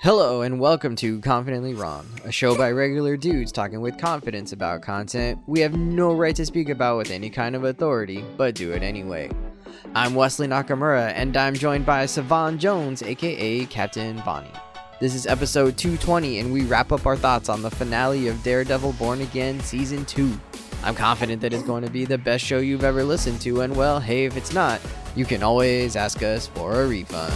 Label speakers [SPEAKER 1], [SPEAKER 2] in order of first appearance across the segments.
[SPEAKER 1] Hello and welcome to Confidently Wrong, a show by regular dudes talking with confidence about content we have no right to speak about with any kind of authority, but do it anyway. I'm Wesley Nakamura, and I'm joined by Savon Jones, aka Captain Bonnie. This is episode 220, and we wrap up our thoughts on the finale of Daredevil Born Again Season 2. I'm confident that it's going to be the best show you've ever listened to, and well, hey, if it's not, you can always ask us for a refund.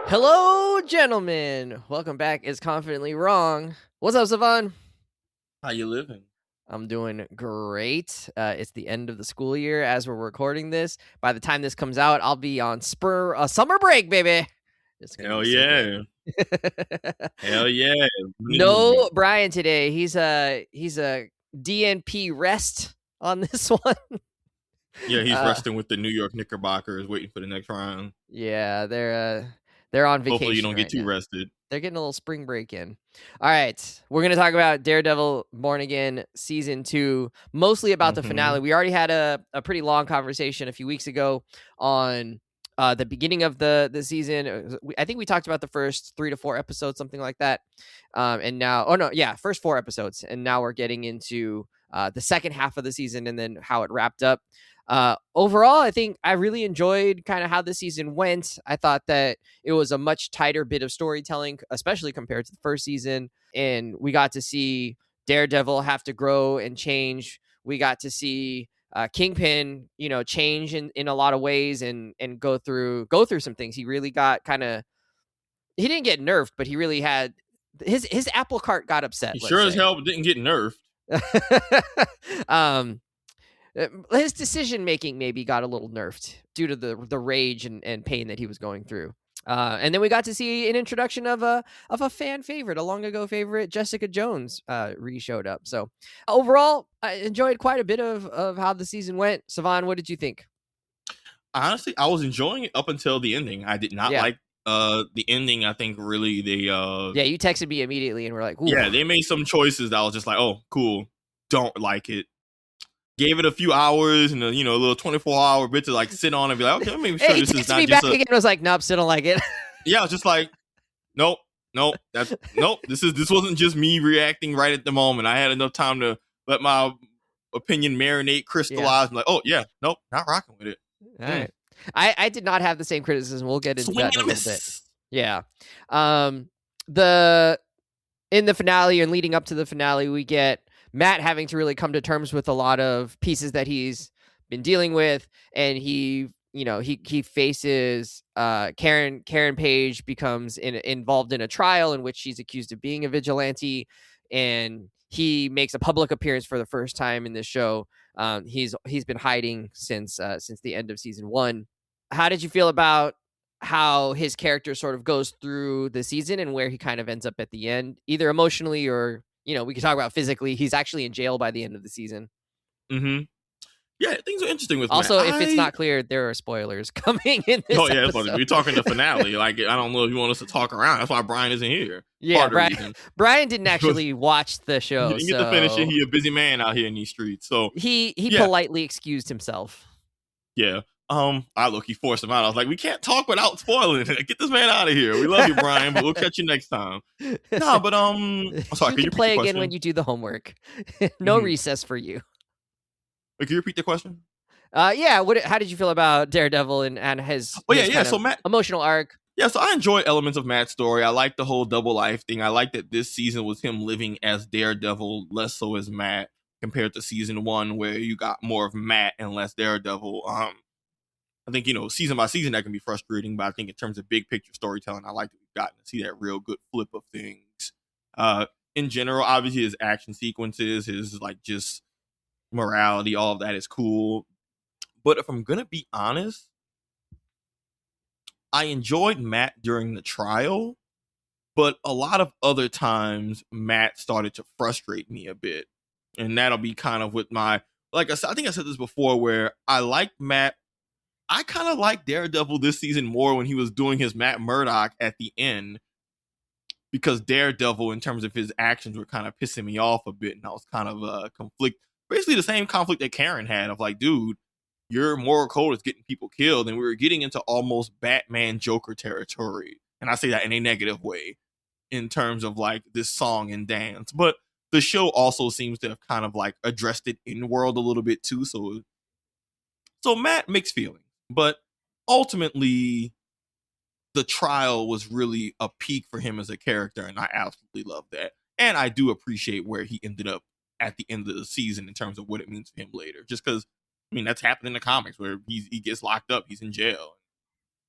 [SPEAKER 1] Hello, gentlemen. Welcome back. It's Confidently Wrong. What's up, Savon?
[SPEAKER 2] How you living?
[SPEAKER 1] I'm doing great. It's the end of the school year as we're recording this. By the time this comes out, I'll be on summer break, baby.
[SPEAKER 2] Hell yeah. Hell yeah.
[SPEAKER 1] No Brian today. He's a DNP rest on this one.
[SPEAKER 2] Yeah, he's resting with the New York Knickerbockers, waiting for the next round.
[SPEAKER 1] Yeah, they're on vacation.
[SPEAKER 2] Hopefully you don't get too
[SPEAKER 1] now.
[SPEAKER 2] rested.
[SPEAKER 1] They're getting a little spring break in. All right. We're going to talk about Daredevil Born Again Season 2, mostly about the finale. We already had a pretty long conversation a few weeks ago on the beginning of the season. I think we talked about the first 3 to 4 episodes, something like that. And now, first 4 episodes. And now we're getting into the second half of the season and then how it wrapped up. Overall, I think I really enjoyed kind of how the season went. I thought that it was a much tighter bit of storytelling, especially compared to the first season. And we got to see Daredevil have to grow and change. We got to see Kingpin, change in a lot of ways and go through some things. He really got he didn't get nerfed, but he really had his apple cart got upset.
[SPEAKER 2] He sure as hell didn't get nerfed.
[SPEAKER 1] His decision making maybe got a little nerfed due to the rage and pain that he was going through. And then we got to see an introduction of a fan favorite, a long ago favorite, Jessica Jones, showed up. So overall, I enjoyed quite a bit of how the season went. Savon, what did you think?
[SPEAKER 2] Honestly, I was enjoying it up until the ending. I did not like the ending. I think really they
[SPEAKER 1] you texted me immediately and we're like, ooh.
[SPEAKER 2] Yeah, they made some choices that I was just like, oh, cool. Don't like it. Gave it a few hours and a little 24-hour bit to sit on and be like, okay, let me make sure this is not
[SPEAKER 1] me
[SPEAKER 2] just
[SPEAKER 1] back again. I was like, nope, still don't like it.
[SPEAKER 2] Yeah, I was just like, nope. This wasn't just me reacting right at the moment. I had enough time to let my opinion marinate, crystallize. Yeah. I'm like, oh yeah, nope, not rocking with it.
[SPEAKER 1] All right. I did not have the same criticism. We'll get into that in a little bit. Yeah. In the finale and leading up to the finale, we get Matt having to really come to terms with a lot of pieces that he's been dealing with, and he faces Karen Page becomes involved in a trial in which she's accused of being a vigilante, and he makes a public appearance for the first time in this show. He's been hiding since the end of season 1. How did you feel about how his character sort of goes through the season and where he kind of ends up at the end, either emotionally or we can talk about physically? He's actually in jail by the end of the season.
[SPEAKER 2] Mm-hmm. Yeah, things are interesting with
[SPEAKER 1] also,
[SPEAKER 2] Matt.
[SPEAKER 1] If it's not clear, there are spoilers coming in this episode.
[SPEAKER 2] We're talking the finale. I don't know if you want us to talk around. That's why Brian isn't here.
[SPEAKER 1] Yeah, Brian didn't actually watch the show.
[SPEAKER 2] He didn't get to finish it. He's a busy man out here in these streets. So
[SPEAKER 1] he politely excused himself.
[SPEAKER 2] Yeah. I look, he forced him out. I was like, we can't talk without spoiling it. Get this man out of here. We love you, Brian, but we'll catch you next time. No, but sorry,
[SPEAKER 1] you can play again when you do the homework. No recess for you.
[SPEAKER 2] Wait, can you repeat the question?
[SPEAKER 1] Yeah. How did you feel about Daredevil and his?
[SPEAKER 2] So Matt,
[SPEAKER 1] emotional arc.
[SPEAKER 2] Yeah, so I enjoy elements of Matt's story. I like the whole double life thing. I like that this season was him living as Daredevil, less so as Matt, compared to season 1, where you got more of Matt and less Daredevil. I think, season by season that can be frustrating, but I think in terms of big picture storytelling, I like that we've gotten to see that real good flip of things. In general, obviously his action sequences, his just morality, all of that is cool. But if I'm going to be honest, I enjoyed Matt during the trial, but a lot of other times Matt started to frustrate me a bit. And that'll be kind of with I think I said this before, where I like Matt. I kind of like Daredevil this season more when he was doing his Matt Murdock at the end, because Daredevil, in terms of his actions, were kind of pissing me off a bit, and I was kind of basically the same conflict that Karen had of like, dude, your moral code is getting people killed, and we were getting into almost Batman Joker territory. And I say that in a negative way in terms of like this song and dance. But the show also seems to have kind of like addressed it in world a little bit too. So Matt, mixed feelings. But ultimately the trial was really a peak for him as a character, and I absolutely love that. And I do appreciate where he ended up at the end of the season in terms of what it means for him later. Just because, I mean, that's happened in the comics where he gets locked up, he's in jail.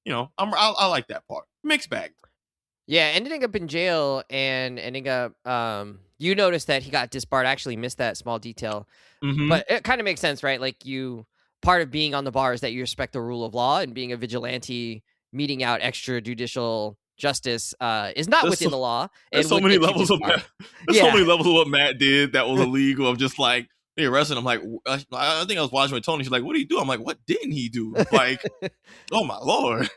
[SPEAKER 2] You know, I like that part. Mixed bag.
[SPEAKER 1] Yeah, ending up in jail and ending up, you noticed that he got disbarred. I actually missed that small detail, but it kind of makes sense, right? Like part of being on the bar is that you respect the rule of law, and being a vigilante, meting out extrajudicial justice is not within the law.
[SPEAKER 2] There's so many levels of Matt. There's so many levels of what Matt did that was illegal. Of just like they arrested him. Like I think I was watching with Tony. She's like, "What did he do?" I'm like, "What didn't he do?" Like, oh my lord.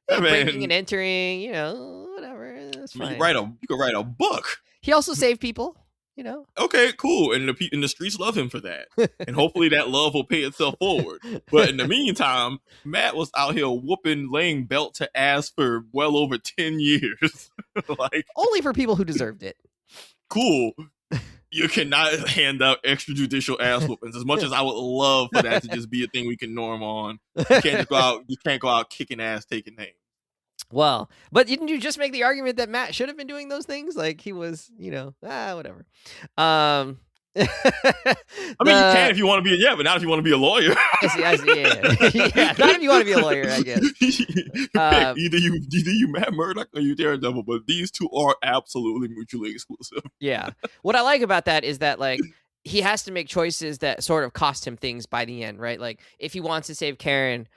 [SPEAKER 1] Yeah, breaking and entering, you know, whatever. That's fine.
[SPEAKER 2] You could write a book.
[SPEAKER 1] He also saved people, you know.
[SPEAKER 2] Okay, cool. And the streets love him for that. And hopefully that love will pay itself forward. But in the meantime, Matt was out here laying belt to ass for well over 10 years. Like,
[SPEAKER 1] only for people who deserved it.
[SPEAKER 2] Cool. You cannot hand out extrajudicial ass whoopings. As much as I would love for that to just be a thing we can norm on. You can't go out kicking ass, taking names.
[SPEAKER 1] Well, but didn't you just make the argument that Matt should have been doing those things? Like he was, you know, whatever. I mean,
[SPEAKER 2] you can if you want to be, but not if you want to be a lawyer.
[SPEAKER 1] I see, yeah. Not if you want to be a lawyer, I guess.
[SPEAKER 2] Either you Matt Murdock or you Daredevil, but these two are absolutely mutually exclusive.
[SPEAKER 1] Yeah. What I like about that is that, like, he has to make choices that sort of cost him things by the end, right? Like, if he wants to save Karen,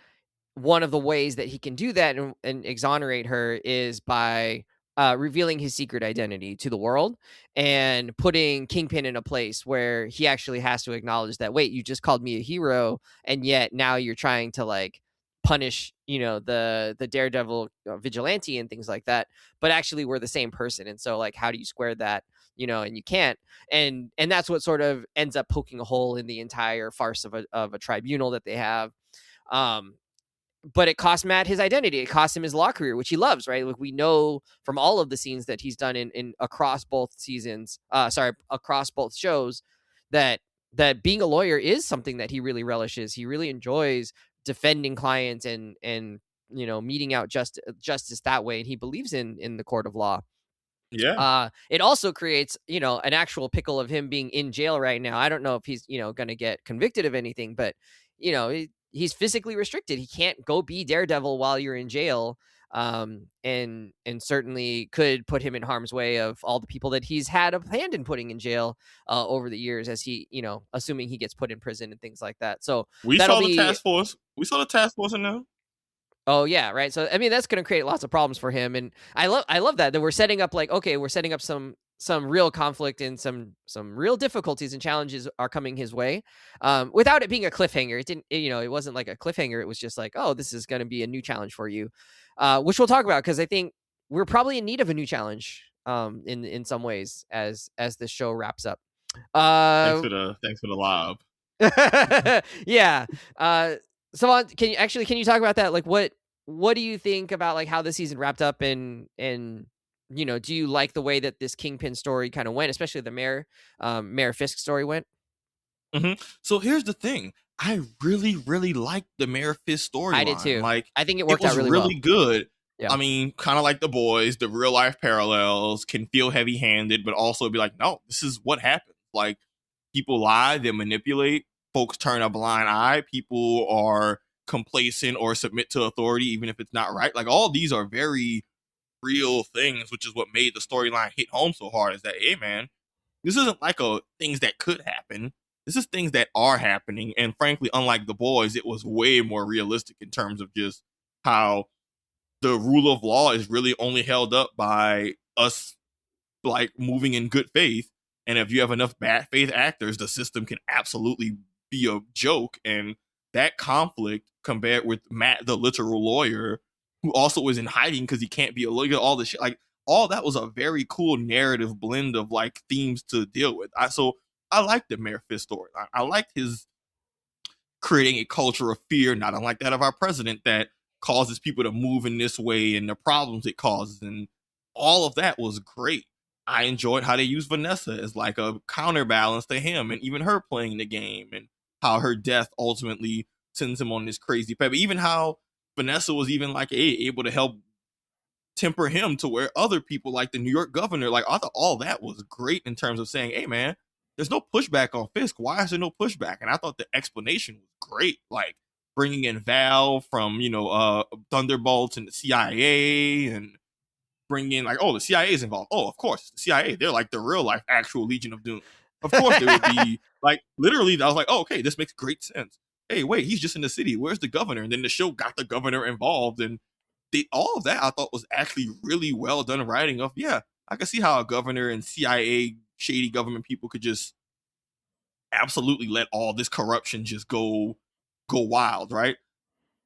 [SPEAKER 1] one of the ways that he can do that and exonerate her is by revealing his secret identity to the world and putting Kingpin in a place where he actually has to acknowledge that, wait, you just called me a hero, and yet now you're trying to like punish, you know, the Daredevil vigilante and things like that, but actually we're the same person. And so like, how do you square that? You know, and you can't, and that's what sort of ends up poking a hole in the entire farce of a tribunal that they have. But it cost Matt his identity. It cost him his law career, which he loves, right? Like we know from all of the scenes that he's done in across both seasons, across both shows, that being a lawyer is something that he really relishes. He really enjoys defending clients and you know, meting out justice that way. And he believes in the court of law.
[SPEAKER 2] Yeah.
[SPEAKER 1] It also creates, you know, an actual pickle of him being in jail right now. I don't know if he's, you know, going to get convicted of anything, but you know, he's physically restricted. He can't go be Daredevil while you're in jail, and certainly could put him in harm's way of all the people that he's had a hand in putting in jail over the years, as he, you know, assuming he gets put in prison and things like that. So
[SPEAKER 2] we saw the task force. We saw the task force in there.
[SPEAKER 1] Oh yeah, right. So I mean, that's going to create lots of problems for him, and I love that we're setting up like, okay, we're setting up some real conflict and some real difficulties and challenges are coming his way, without it being a cliffhanger. It wasn't like a cliffhanger. It was just like, oh, this is going to be a new challenge for you, which we'll talk about, because I think we're probably in need of a new challenge, in some ways as this show wraps up.
[SPEAKER 2] Thanks for the lob.
[SPEAKER 1] Yeah. Savon, can you talk about that? Like, what do you think about like how the season wrapped up, and you know, do you like the way that this Kingpin story kind of went, especially the Mayor Fisk story went?
[SPEAKER 2] Mm-hmm. So here's the thing. I really, really liked the Mayor Fisk story.
[SPEAKER 1] I did too.
[SPEAKER 2] Like,
[SPEAKER 1] I think it worked out really well.
[SPEAKER 2] Good.
[SPEAKER 1] Yeah.
[SPEAKER 2] I mean, kind of like The Boys, the real life parallels can feel heavy handed, but also be like, no, this is what happens. Like, people lie, they manipulate, folks turn a blind eye, people are complacent or submit to authority even if it's not right. Like, all these are very real things, which is what made the storyline hit home so hard. Is that, hey man, this isn't like things that could happen. This is things that are happening. And frankly, unlike The Boys, it was way more realistic in terms of just how the rule of law is really only held up by us like moving in good faith. And if you have enough bad faith actors, the system can absolutely be a joke. And that conflict compared with Matt, the literal lawyer, who also is in hiding because he can't be a lawyer, all this shit, like all that was a very cool narrative blend of like themes to deal with. So I liked the Mayor Fisk story. I liked his creating a culture of fear, not unlike that of our president, that causes people to move in this way and the problems it causes. And all of that was great. I enjoyed how they used Vanessa as like a counterbalance to him and even her playing the game and how her death ultimately sends him on this crazy path. But even how Vanessa was even like able to help temper him to where other people like the New York governor, like I thought all that was great in terms of saying, hey man, there's no pushback on Fisk. Why is there no pushback? And I thought the explanation was great. Like bringing in Val from, Thunderbolts and the CIA and bringing in like, oh, the CIA is involved. Oh, of course, the CIA. They're like the real life actual Legion of Doom. Of course they would be like literally, I was like, oh, okay, this makes great sense. Hey, wait, he's just in the city. Where's the governor? And then the show got the governor involved and all of that I thought was actually really well done writing of, yeah, I can see how a governor and CIA shady government people could just absolutely let all this corruption just go wild, right?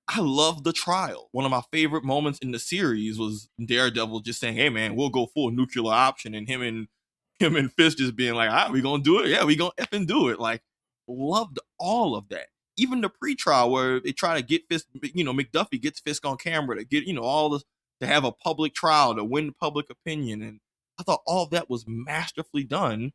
[SPEAKER 2] I love the trial. One of my favorite moments in the series was Daredevil just saying, hey man, we'll go full nuclear option, and him and Fisk just being like, all right, we gonna do it. Yeah, we gonna effing do it. Like, loved all of that. Even the pre-trial where they try to get Fisk, McDuffie gets Fisk on camera to get, all this, to have a public trial, to win public opinion. And I thought all of that was masterfully done.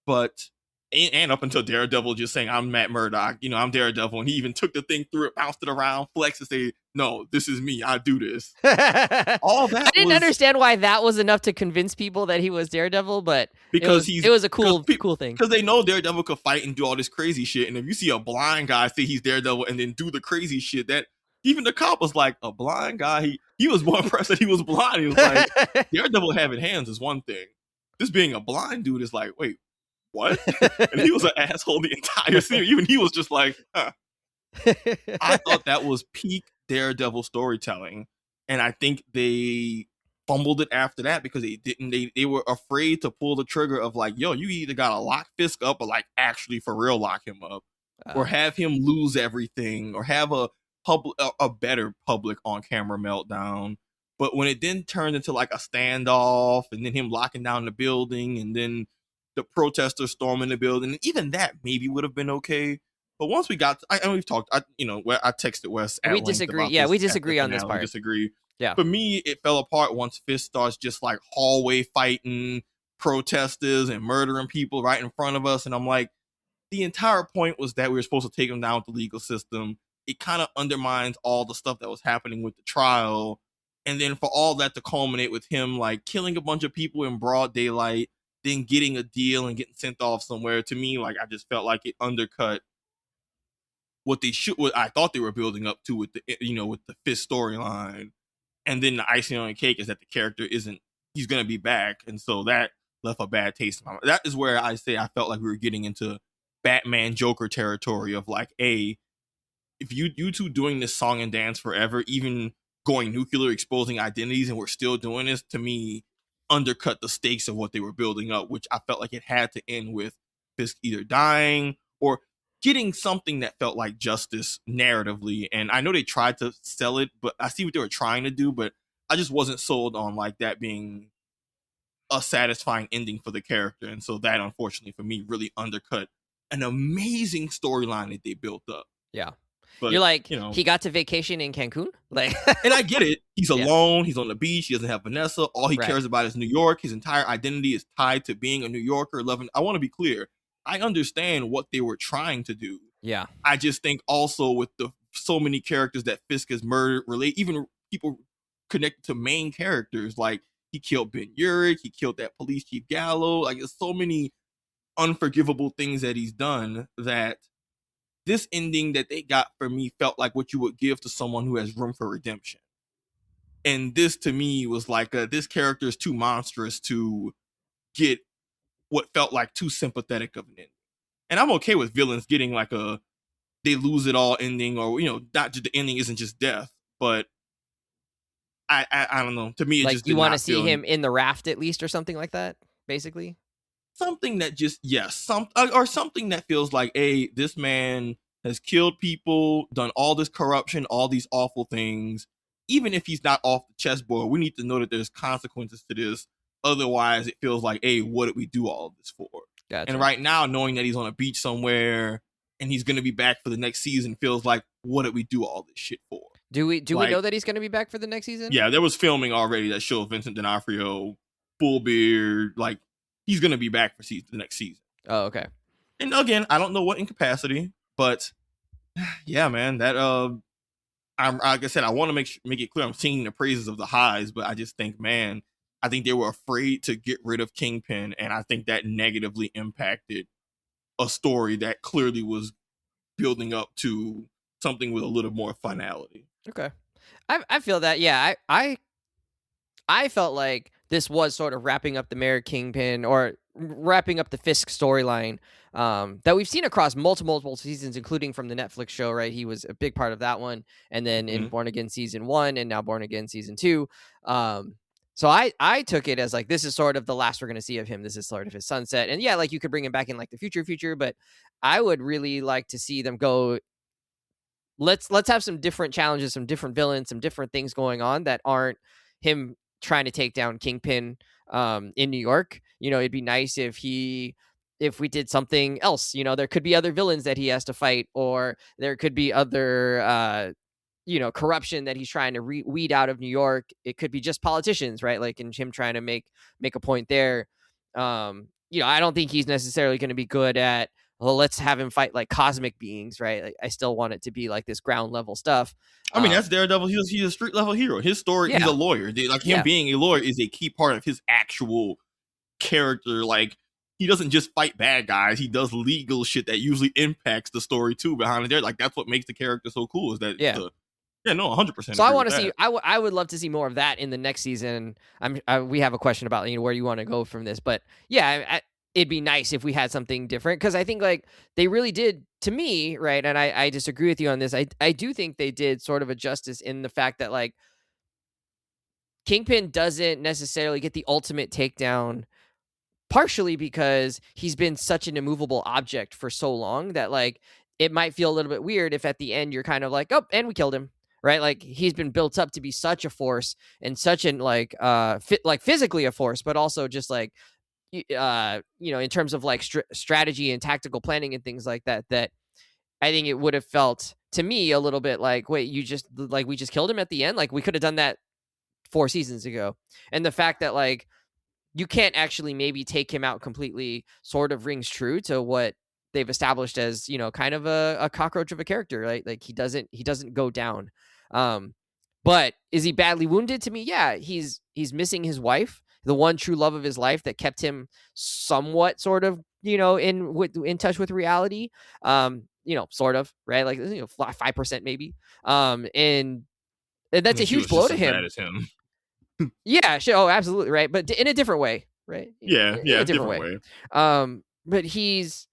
[SPEAKER 2] But, and up until Daredevil just saying, I'm Matt Murdock, I'm Daredevil. And he even took the thing through it, bounced it around, flexed and say, no, this is me. I do this. All that
[SPEAKER 1] I didn't understand why that was enough to convince people that he was Daredevil, but
[SPEAKER 2] because
[SPEAKER 1] it was a cool thing.
[SPEAKER 2] Because they know Daredevil could fight and do all this crazy shit. And if you see a blind guy say he's Daredevil and then do the crazy shit, that even the cop was like, a blind guy? He was more impressed that he was blind. He was like, Daredevil having hands is one thing. This being a blind dude is like, wait, what? And he was an asshole the entire series. Even he was just like, huh. I thought that was peak Daredevil storytelling. And I think they fumbled it after that because they were afraid to pull the trigger of like, yo, you either gotta lock Fisk up or like actually for real lock him up, or have him lose everything, or have a better public on camera meltdown. But when it then turned into like a standoff and then him locking down the building and then the protesters storming the building, even that maybe would have been okay. But once we got, and we've talked, I texted Wes.
[SPEAKER 1] We disagree. Yeah, we disagree on this part.
[SPEAKER 2] We disagree.
[SPEAKER 1] Yeah.
[SPEAKER 2] For me, it fell apart once Fisk starts just like hallway fighting protesters and murdering people right in front of us. And I'm like, the entire point was that we were supposed to take him down with the legal system. It kind of undermines all the stuff that was happening with the trial. And then for all that to culminate with him like killing a bunch of people in broad daylight, then getting a deal and getting sent off somewhere, to me, like I just felt like it undercut what I thought they were building up to with the Fisk storyline. And then the icing on the cake is that the character he's going to be back. And so that left a bad taste in my mouth. That is where I say I felt like we were getting into Batman Joker territory of like, if you two doing this song and dance forever, even going nuclear, exposing identities, and we're still doing this, to me, undercut the stakes of what they were building up, which I felt like it had to end with Fisk either dying or getting something that felt like justice narratively. And I know they tried to sell it, but I see what they were trying to do, but I just wasn't sold on like that being a satisfying ending for the character. And so that, unfortunately for me, really undercut an amazing storyline that they built up.
[SPEAKER 1] Yeah.
[SPEAKER 2] But,
[SPEAKER 1] you're like, he got to vacation in Cancun? Like,
[SPEAKER 2] and I get it. He's alone. He's on the beach. He doesn't have Vanessa. All he cares about is New York. His entire identity is tied to being a New Yorker. I want to be clear. I understand what they were trying to do.
[SPEAKER 1] Yeah.
[SPEAKER 2] I just think also with so many characters that Fisk has murdered, even people connected to main characters, like he killed Ben Urich, he killed that police chief Gallo. Like there's so many unforgivable things that he's done that this ending that they got for me felt like what you would give to someone who has room for redemption. And this to me was like, this character is too monstrous to get what felt like too sympathetic of an ending. And I'm okay with villains getting like they lose it all ending, or not just the ending isn't just death, but I don't know. To me, it
[SPEAKER 1] like
[SPEAKER 2] just
[SPEAKER 1] you want to see him in the raft at least, or something like that, basically.
[SPEAKER 2] Something that just or something that feels like, this man has killed people, done all this corruption, all these awful things. Even if he's not off the chessboard, we need to know that there's consequences to this. Otherwise, it feels like, what did we do all of this for?
[SPEAKER 1] Gotcha.
[SPEAKER 2] And right now, knowing that he's on a beach somewhere and he's going to be back for the next season feels like, what did we do all this shit for?
[SPEAKER 1] Do we know that he's going to be back for the next season?
[SPEAKER 2] Yeah, there was filming already that showed Vincent D'Onofrio, full beard, like he's going to be back for the next season.
[SPEAKER 1] Oh, okay.
[SPEAKER 2] And again, I don't know what incapacity, but yeah, man, that I'm like I said, I want to make it clear I'm singing the praises of the highs, but I just think, man, I think they were afraid to get rid of Kingpin, and I think that negatively impacted a story that clearly was building up to something with a little more finality.
[SPEAKER 1] Okay. I feel that, yeah. I felt like this was sort of wrapping up the Mayor Kingpin, or wrapping up the Fisk storyline that we've seen across multiple seasons, including from the Netflix show, right? He was a big part of that one. And then in Born Again season 1, and now Born Again season 2. So I took it as like, this is sort of the last we're going to see of him. This is sort of his sunset. And yeah, like you could bring him back in like the future, but I would really like to see them go, let's have some different challenges, some different villains, some different things going on that aren't him trying to take down Kingpin in New York. You know, it'd be nice if we did something else. You know, there could be other villains that he has to fight, or there could be other corruption that he's trying to weed out of New York. It could be just politicians, right? Like, and him trying to make a point there. I don't think he's necessarily going to be good at, well, let's have him fight like cosmic beings, right? Like, I still want it to be like this ground level stuff.
[SPEAKER 2] I mean, that's Daredevil. He's a street level hero. His story, he's a lawyer. Like, him being a lawyer is a key part of his actual character. Like, he doesn't just fight bad guys. He does legal shit that usually impacts the story too behind it. There, like, that's what makes the character so cool. Is that 100%.
[SPEAKER 1] So I want to see. I would love to see more of that in the next season. We have a question about where you want to go from this, but yeah, it'd be nice if we had something different, because I think like they really did, to me, right? And I disagree with you on this. I do think they did sort of a justice in the fact that like Kingpin doesn't necessarily get the ultimate takedown, partially because he's been such an immovable object for so long that like it might feel a little bit weird if at the end you're kind of like, oh, and we killed him, right? Like, he's been built up to be such a force, and such an like physically a force, but also just like in terms of like strategy and tactical planning and things like that, that I think it would have felt to me a little bit like, wait, we just killed him at the end? Like, we could have done that 4 seasons ago. And the fact that like you can't actually maybe take him out completely sort of rings true to what they've established as, kind of a cockroach of a character, right? Like, he doesn't go down. But is he badly wounded? To me, yeah, he's missing his wife, the one true love of his life that kept him somewhat sort of, in touch with reality. Sort of, right? Like, 5% maybe. And that's a huge blow to him.
[SPEAKER 2] Bad as him.
[SPEAKER 1] Yeah, sure. Oh, absolutely, right. But in a different way, right?
[SPEAKER 2] Yeah, in a different way.
[SPEAKER 1] But he's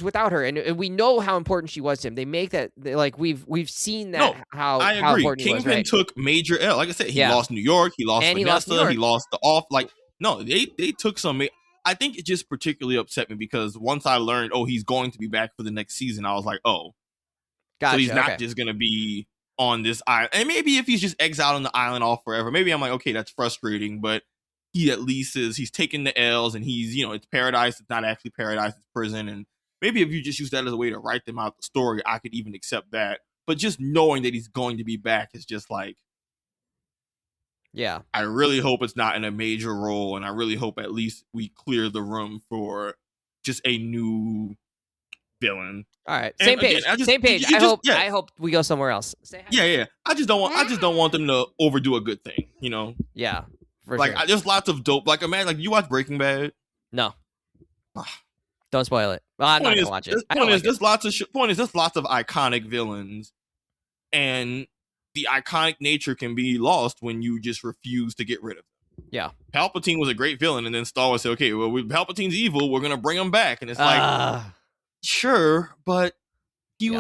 [SPEAKER 1] without her, and we know how important she was to him. They make that like we've seen that. No,
[SPEAKER 2] how I agree.
[SPEAKER 1] How important
[SPEAKER 2] Kingpin
[SPEAKER 1] he was, right?
[SPEAKER 2] took major L. Like I said, he lost New York, he lost Vanessa, he lost the off. Like, no, they took some. I think it just particularly upset me because once I learned, he's going to be back for the next season, I was like, gotcha, so he's not just going to be on this island. And maybe if he's just exiled on the island all forever, maybe I'm like, okay, that's frustrating, but he at least he's taking the L's, and he's, it's paradise. It's not actually paradise, it's prison. And maybe if you just use that as a way to write them out the story, I could even accept that. But just knowing that he's going to be back is just like,
[SPEAKER 1] yeah,
[SPEAKER 2] I really hope it's not in a major role, and I really hope at least we clear the room for just a new villain.
[SPEAKER 1] All right, same page. Same page. I hope we go somewhere else.
[SPEAKER 2] Yeah. I just don't want them to overdo a good thing.
[SPEAKER 1] Yeah.
[SPEAKER 2] Like,
[SPEAKER 1] sure.
[SPEAKER 2] There's lots of dope. Like, imagine, like, you watch Breaking Bad?
[SPEAKER 1] No. Don't spoil it. Well, I'm not gonna watch it.
[SPEAKER 2] There's lots of iconic villains, and the iconic nature can be lost when you just refuse to get rid of them.
[SPEAKER 1] Yeah.
[SPEAKER 2] Palpatine was a great villain, and then Star Wars said, okay, well, Palpatine's evil, we're gonna bring him back, and it's like, sure, but he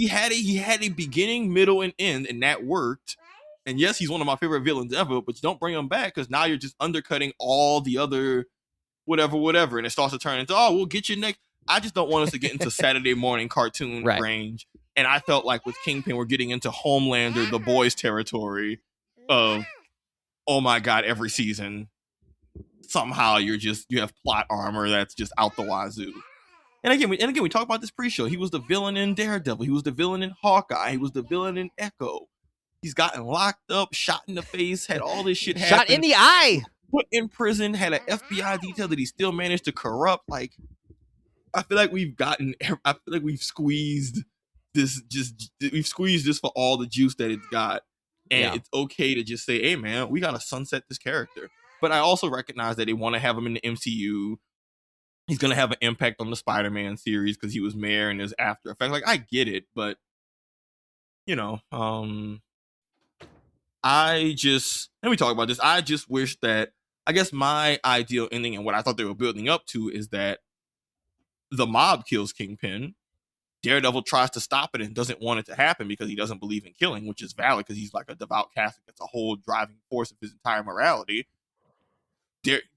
[SPEAKER 2] had a beginning, middle, and end, and that worked. And yes, he's one of my favorite villains ever, but you don't bring him back because now you're just undercutting all the other whatever, and it starts to turn into, we'll get you next. I just don't want us to get into Saturday morning cartoon range. And I felt like with Kingpin, we're getting into Homelander, the boys territory of, oh my God, every season somehow you have plot armor that's just out the wazoo. And again, we talk about this pre-show. He was the villain in Daredevil. He was the villain in Hawkeye. He was the villain in Echo. He's gotten locked up, shot in the face, had all this shit happen.
[SPEAKER 1] Shot in the eye.
[SPEAKER 2] Put in prison, had an FBI detail that he still managed to corrupt. Like, I feel like we've squeezed this for all the juice that it's got. And it's okay to just say, hey man, we gotta sunset this character. But I also recognize that they want to have him in the MCU. He's gonna have an impact on the Spider-Man series because he was mayor and there's after effects. Like, I get it, but and we talk about this. I just wish that, I guess my ideal ending and what I thought they were building up to is that the mob kills Kingpin. Daredevil tries to stop it and doesn't want it to happen because he doesn't believe in killing, which is valid because he's like a devout Catholic. That's a whole driving force of his entire morality.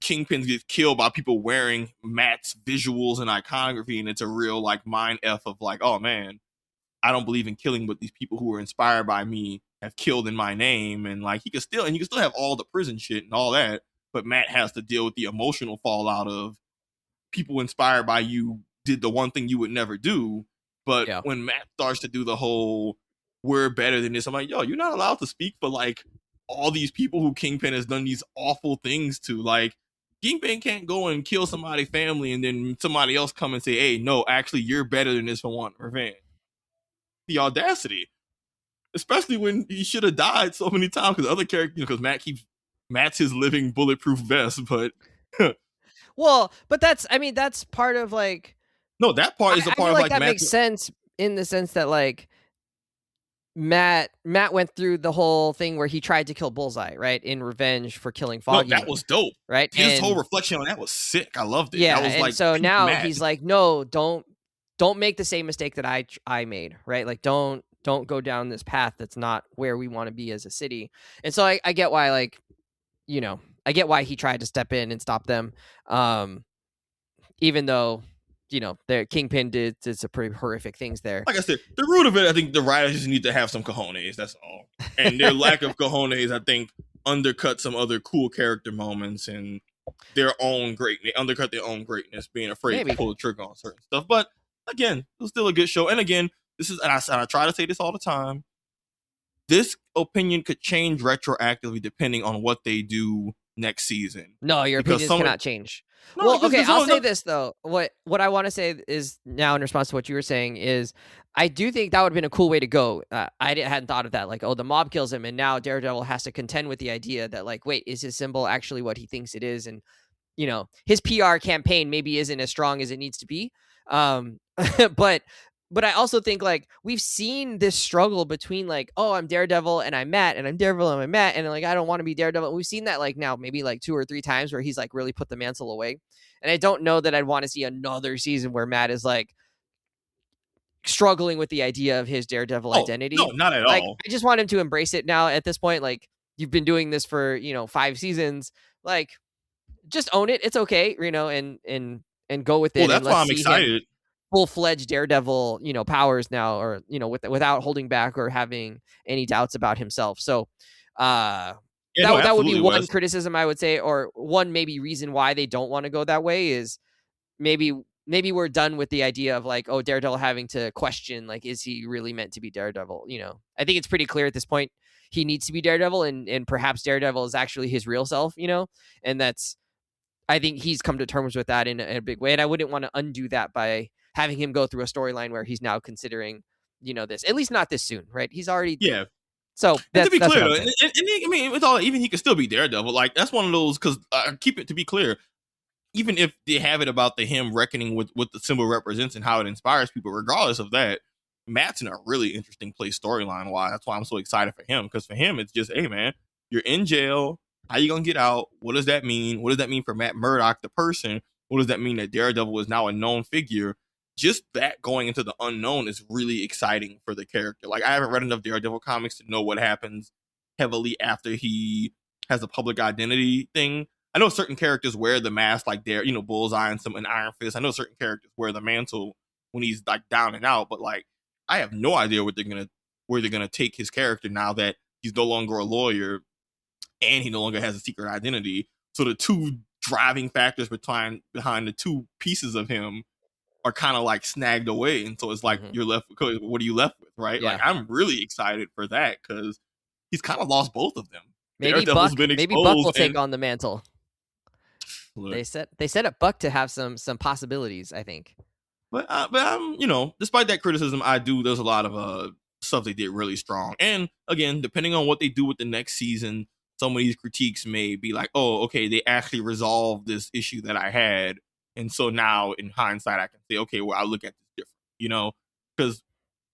[SPEAKER 2] Kingpin gets killed by people wearing Matt's visuals and iconography, and it's a real like mind F of like, oh man, I don't believe in killing, but these people who were inspired by me have killed in my name. And like, you can still have all the prison shit and all that, but Matt has to deal with the emotional fallout of people inspired by you did the one thing you would never do. But when Matt starts to do the whole we're better than this, I'm like, yo, you're not allowed to speak for like all these people who Kingpin has done these awful things to. Like, Kingpin can't go and kill somebody's family and then somebody else come and say, hey, no, actually you're better than this for wanting revenge. The audacity, especially when he should have died so many times because other characters, because Matt's his living bulletproof vest. But
[SPEAKER 1] well, but that's part of like,
[SPEAKER 2] no, that part is a part of like
[SPEAKER 1] that makes sense in the sense that like Matt went through the whole thing where he tried to kill Bullseye, right, in revenge for killing Foggy.
[SPEAKER 2] No, that was dope,
[SPEAKER 1] right?
[SPEAKER 2] His whole reflection on that was sick. I loved it.
[SPEAKER 1] Yeah,
[SPEAKER 2] that was
[SPEAKER 1] and
[SPEAKER 2] like,
[SPEAKER 1] so now he's like, no, don't make the same mistake that I made, right? Like, don't go down this path that's not where we want to be as a city. And so I get why, like, I get why he tried to step in and stop them, even though their Kingpin did some pretty horrific things there.
[SPEAKER 2] Like I said, the root of it, I think the writers just need to have some cojones. That's all. And their lack of cojones, I think, undercut some other cool character moments and their own greatness. They undercut their own greatness, being afraid to pull the trigger on certain stuff. But again, it was still a good show. And again, and I try to say this all the time, this opinion could change retroactively depending on what they do next season.
[SPEAKER 1] No, your opinions cannot change. No, well, okay, I'll say this though. What I want to say is, now in response to what you were saying, is I do think that would have been a cool way to go. I hadn't thought of that. Like, oh, the mob kills him, and now Daredevil has to contend with the idea that, like, wait, is his symbol actually what he thinks it is? And his PR campaign maybe isn't as strong as it needs to be. But I also think, like, we've seen this struggle between, like, oh, I'm Daredevil and I'm Matt, and I'm Daredevil and I'm Matt, and like, I don't want to be Daredevil. We've seen that, like, now maybe like 2 or 3 times where he's like really put the mantle away. And I don't know that I'd want to see another season where Matt is like struggling with the idea of his Daredevil identity.
[SPEAKER 2] No, not at all.
[SPEAKER 1] I just want him to embrace it now at this point. Like, you've been doing this for 5 seasons. Like, just own it. It's okay, and go with it.
[SPEAKER 2] Well, that's why I'm excited.
[SPEAKER 1] Full-fledged Daredevil, powers now, or without holding back or having any doubts about himself. So that would be one criticism I would say, or one maybe reason why they don't want to go that way is maybe we're done with the idea of like, oh, Daredevil having to question, like, is he really meant to be Daredevil? I think it's pretty clear at this point he needs to be Daredevil, and perhaps Daredevil is actually his real self, and that's, I think he's come to terms with that in a big way, and I wouldn't want to undo that by having him go through a storyline where he's now considering, this, at least not this soon, right? He's already, So
[SPEAKER 2] to be clear, with all, even he could still be Daredevil. Like, that's one of those, because keep it to be clear, even if they have it about him reckoning with what the symbol represents and how it inspires people, regardless of that, Matt's in a really interesting place storyline wise. That's why I'm so excited for him, because for him it's just, hey man, you're in jail. How you gonna get out? What does that mean? What does that mean for Matt Murdock, the person? What does that mean that Daredevil is now a known figure? Just that going into the unknown is really exciting for the character. Like, I haven't read enough Daredevil comics to know what happens heavily after he has a public identity thing. I know certain characters wear the mask, like Bullseye and Iron Fist. I know certain characters wear the mantle when he's like down and out, but like, I have no idea where they're gonna take his character now that he's no longer a lawyer and he no longer has a secret identity. So the two driving factors behind the two pieces of him are kind of like snagged away, and so it's like you're left. What are you left with, right?
[SPEAKER 1] Yeah.
[SPEAKER 2] Like I'm really excited for that because he's kind of lost both of them.
[SPEAKER 1] Maybe
[SPEAKER 2] Daredevil's
[SPEAKER 1] Buck.
[SPEAKER 2] been
[SPEAKER 1] Maybe Buck will
[SPEAKER 2] exposed,
[SPEAKER 1] take
[SPEAKER 2] and
[SPEAKER 1] on the mantle.
[SPEAKER 2] look,
[SPEAKER 1] They set up Buck to have some possibilities, I think.
[SPEAKER 2] but I'm, despite that criticism, I do. There's a lot of stuff they did really strong, and again, depending on what they do with the next season, some of these critiques may be like, oh, okay, they actually resolved this issue that I had, and so now in hindsight, I can say, okay, well, I look at this different, because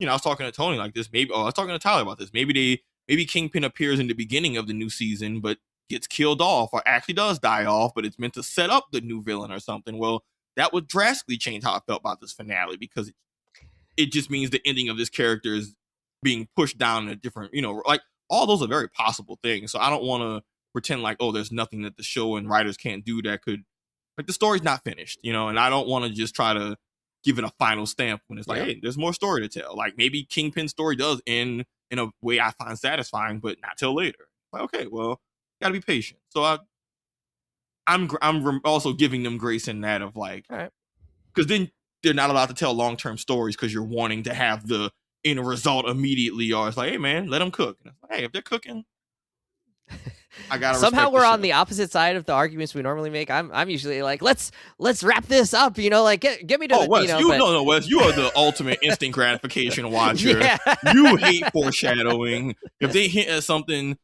[SPEAKER 2] I was talking to Tony like this, maybe, I was talking to Tyler about this, maybe Kingpin appears in the beginning of the new season, but gets killed off, or actually does die off, but it's meant to set up the new villain or something. Well, that would drastically change how I felt about this finale, because it just means the ending of this character is being pushed down in a different, like all those are very possible things. So I don't want to pretend like, oh, there's nothing that the show and writers can't do that could, like, the story's not finished, and I don't want to just try to give it a final stamp when it's like, hey, there's more story to tell. Like maybe Kingpin's story does end in a way I find satisfying, but not till later. Like, okay, well, gotta be patient. So I'm also giving them grace in that of like, because then they're not allowed to tell long-term stories because you're wanting to have the end result immediately, or it's like, hey man, let them cook. And it's like, hey, if they're cooking, I gotta
[SPEAKER 1] somehow we're on
[SPEAKER 2] the
[SPEAKER 1] opposite side of the arguments we normally make. I'm usually like, let's wrap this up, like get me to
[SPEAKER 2] Wes, Wes, you are the ultimate instant gratification watcher.
[SPEAKER 1] Yeah.
[SPEAKER 2] You hate foreshadowing. If they hint at something,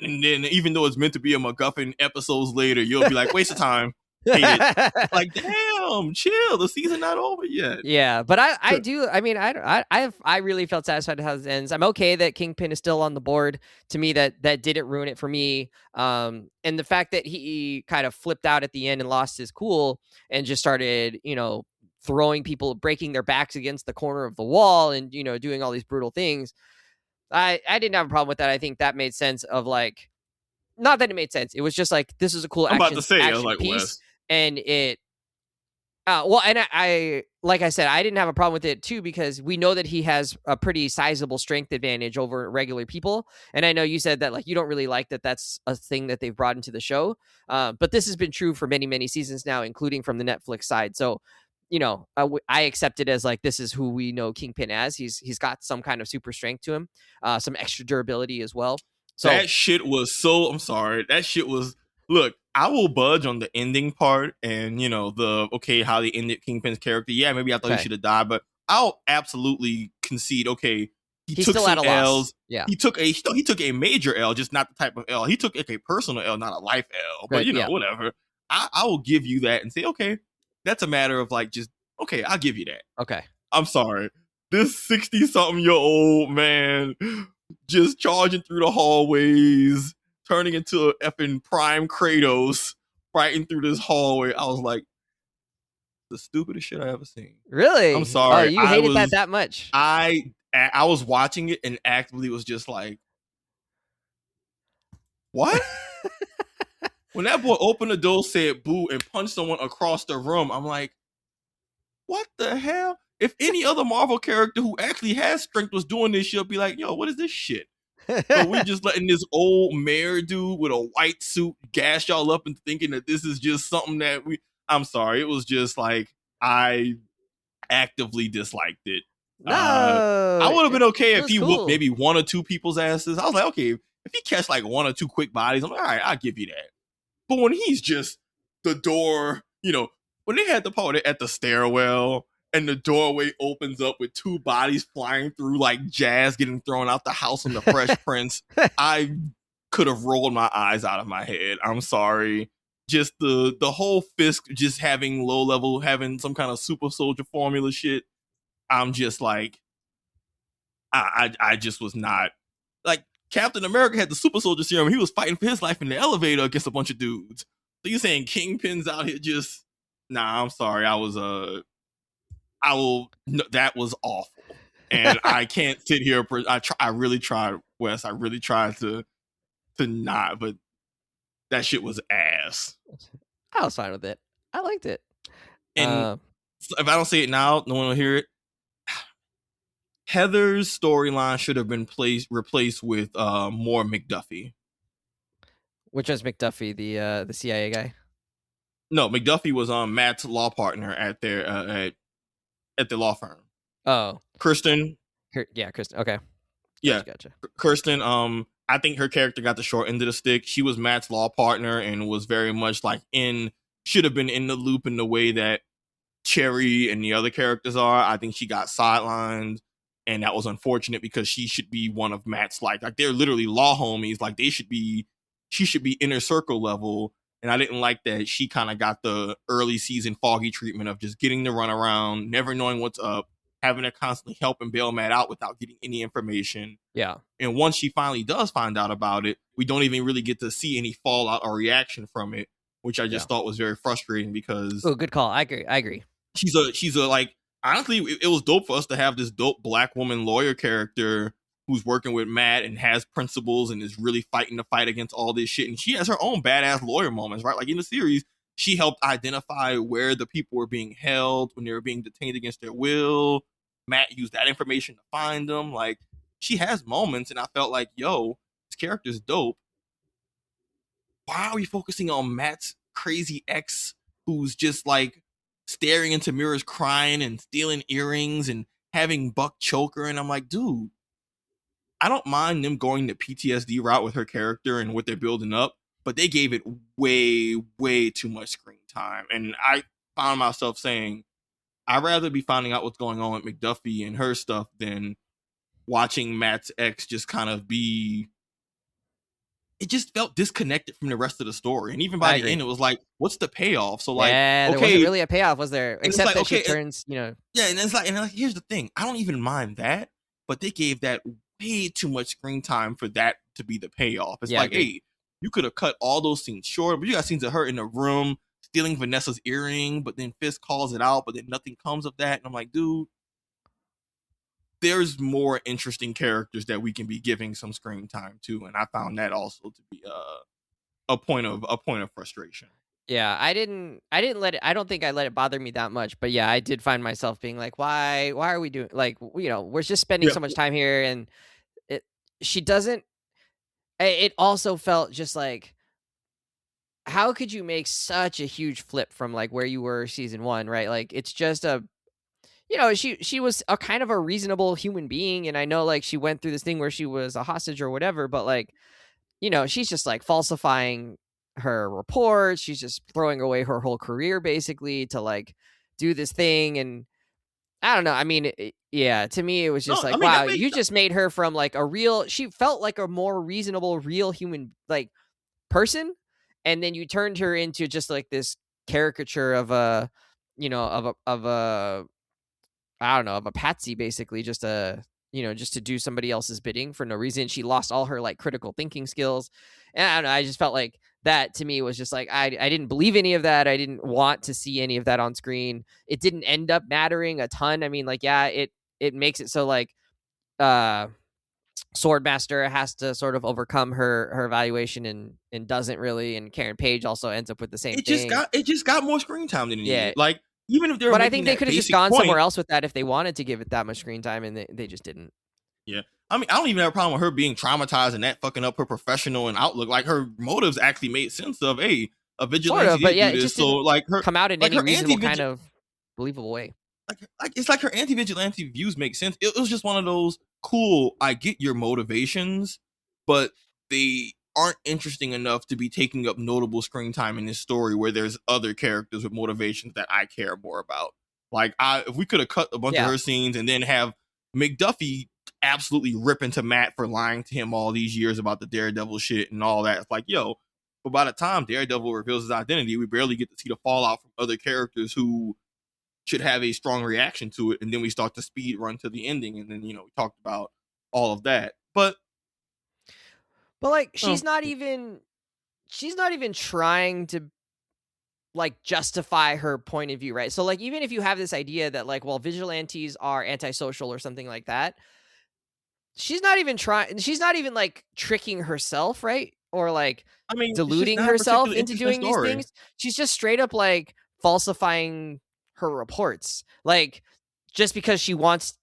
[SPEAKER 2] and then even though it's meant to be a MacGuffin, episodes later, you'll be like, waste of time. Hate it. Like, damn, chill. The season not over yet.
[SPEAKER 1] Yeah, but I do. I mean, I really felt satisfied with how it ends. I'm okay that Kingpin is still on the board. To me, that didn't ruin it for me. And the fact that he kind of flipped out at the end and lost his cool and just started, throwing people, breaking their backs against the corner of the wall, and doing all these brutal things. I didn't have a problem with that. I think that made sense. Of like, not that it made sense. It was just like, this is a cool action piece.
[SPEAKER 2] Wes.
[SPEAKER 1] And it, well, and I like I said, I didn't have a problem with it too, because we know that he has a pretty sizable strength advantage over regular people. And I know you said that, like, you don't really like that that's a thing that they've brought into the show. But this has been true for many, many seasons now, including from the Netflix side. So, I accept it as like, this is who we know Kingpin as. He's got some kind of super strength to him, some extra durability as well. So
[SPEAKER 2] that shit was so, I'm sorry. That shit was, look, I will budge on the ending part and, how they ended Kingpin's character. Yeah, maybe I thought he should have died, but I'll absolutely concede, okay, he took some L's.
[SPEAKER 1] Yeah.
[SPEAKER 2] He took a major L, just not the type of L. He took like a personal L, not a life L. But, whatever. I will give you that and say, okay, that's a matter of like, just, okay, I'll give you that.
[SPEAKER 1] Okay.
[SPEAKER 2] I'm sorry. This 60-something-year-old man just charging through the hallways, turning into a effing prime Kratos, fighting through this hallway. I was like, the stupidest shit I ever seen.
[SPEAKER 1] Really?
[SPEAKER 2] I'm sorry.
[SPEAKER 1] Oh, you hated that much?
[SPEAKER 2] I was watching it and actively was just like, what? When that boy opened the door, said boo, and punched someone across the room, I'm like, what the hell? If any other Marvel character who actually has strength was doing this, she'll be like, yo, what is this shit? But we just letting this old mayor dude with a white suit gas y'all up and thinking that this is just something that I'm sorry. It was just like, I actively disliked it.
[SPEAKER 1] No,
[SPEAKER 2] I would have been okay if he
[SPEAKER 1] whooped
[SPEAKER 2] maybe one or two people's asses. I was like, okay, if he catch like one or two quick bodies, I'm like, all right, I'll give you that. But when he's just the door, when they had the party at the stairwell and the doorway opens up with two bodies flying through like jazz getting thrown out the house from the Fresh Prince, I could have rolled my eyes out of my head. I'm sorry. Just the whole Fisk just having low level, having some kind of super soldier formula shit. I'm just like, I just was not like, Captain America had the super soldier serum. He was fighting for his life in the elevator against a bunch of dudes. So you saying Kingpin's out here just, nah, I'm sorry. That was awful. And I can't sit here. I really tried, Wes. I really tried to not, but that shit was ass.
[SPEAKER 1] I was fine with it. I liked it.
[SPEAKER 2] And if I don't say it now, no one will hear it. Heather's storyline should have been replaced with more McDuffie.
[SPEAKER 1] Which was McDuffie, the CIA guy?
[SPEAKER 2] No, McDuffie was Matt's law partner at their at the law firm.
[SPEAKER 1] Oh,
[SPEAKER 2] Kirsten,
[SPEAKER 1] yeah, Kristen. Okay,
[SPEAKER 2] yeah,
[SPEAKER 1] gotcha.
[SPEAKER 2] Kirsten. I think her character got the short end of the stick. She was Matt's law partner and was very much like should have been in the loop in the way that Cherry and the other characters are. I think she got sidelined, and that was unfortunate because she should be one of Matt's like they're literally law homies. Like she should be inner circle level. And I didn't like that she kind of got the early season foggy treatment of just getting to run around, never knowing what's up, having to constantly help and bail Matt out without getting any information.
[SPEAKER 1] Yeah.
[SPEAKER 2] And once she finally does find out about it, we don't even really get to see any fallout or reaction from it, which I just thought was very frustrating because.
[SPEAKER 1] Oh, good call. I agree.
[SPEAKER 2] She's a like, honestly, it was dope for us to have this dope black woman lawyer character who's working with Matt and has principles and is really fighting the fight against all this shit. And she has her own badass lawyer moments, right? Like in the series, she helped identify where the people were being held when they were being detained against their will. Matt used that information to find them. Like, she has moments, and I felt like, yo, this character's dope. Why are we focusing on Matt's crazy ex who's just like staring into mirrors crying and stealing earrings and having Buck choke her? And I'm like, dude, I don't mind them going the PTSD route with her character and what they're building up, but they gave it way, way too much screen time. And I found myself saying, I'd rather be finding out what's going on with McDuffie and her stuff than watching Matt's ex just kind of be. It just felt disconnected from the rest of the story. And even by the end, it was like, what's the payoff? So, like,
[SPEAKER 1] yeah, there wasn't really a payoff, was there? Except
[SPEAKER 2] like,
[SPEAKER 1] that she turns,
[SPEAKER 2] Yeah, and it's like, here's the thing. I don't even mind that, but they gave that way too much screen time for that to be the payoff. It's like, hey, you could have cut all those scenes short, but you got scenes of her in the room stealing Vanessa's earring, but then Fisk calls it out, but then nothing comes of that. And I'm like, dude, there's more interesting characters that we can be giving some screen time to, and I found that also to be a point of frustration.
[SPEAKER 1] Yeah, I didn't let it. I don't think I let it bother me that much, but yeah, I did find myself being like, why are we doing, like, we're just spending so much time here, and she doesn't. It also felt just like, how could you make such a huge flip from like where you were season 1, right? Like, it's just she was a kind of a reasonable human being, and I know like she went through this thing where she was a hostage or whatever, but like, she's just like falsifying her reports. She's just throwing away her whole career basically to like do this thing. And I don't know. I mean, to me, it was just wow, you just made her from like she felt like a more reasonable, real human like person. And then you turned her into just like this caricature of a, of a I don't know, of a patsy, basically, just just to do somebody else's bidding for no reason. She lost all her like critical thinking skills. And I don't know, I just felt like that to me was just like, I didn't believe any of that. I didn't want to see any of that on screen. It didn't end up mattering a ton. I mean, like, yeah, it makes it so like Swordmaster has to sort of overcome her evaluation and doesn't really, and Karen Page also ends up with the same thing.
[SPEAKER 2] It just got more screen time than it needed. Like, even if they're,
[SPEAKER 1] but I think they could have just gone somewhere else with that if they wanted to give it that much screen time, and they just didn't.
[SPEAKER 2] Yeah, I mean, I don't even have a problem with her being traumatized and that fucking up her professional and outlook. Like, her motives actually made sense of a vigilante, sort of,
[SPEAKER 1] but yeah, it just so like her come out in like any reasonable kind of believable way.
[SPEAKER 2] Like it's like her anti-vigilante views make sense. It was just one of those cool. I get your motivations, but they aren't interesting enough to be taking up notable screen time in this story where there's other characters with motivations that I care more about. Like, if we could have cut a bunch of her scenes and then have McDuffie absolutely rip into Matt for lying to him all these years about the Daredevil shit and all that. It's like, yo, but by the time Daredevil reveals his identity, we barely get to see the fallout from other characters who should have a strong reaction to it. And then we start to speed run to the ending. And then, we talked about all of that. But like, she's not even trying to like justify her point of view, right? So like, even if you have this idea that like, well, vigilantes are antisocial or something like that, she's not even like tricking herself, right? Or like, I mean, deluding herself into doing these things. She's just straight up like falsifying her reports, like, just because she wants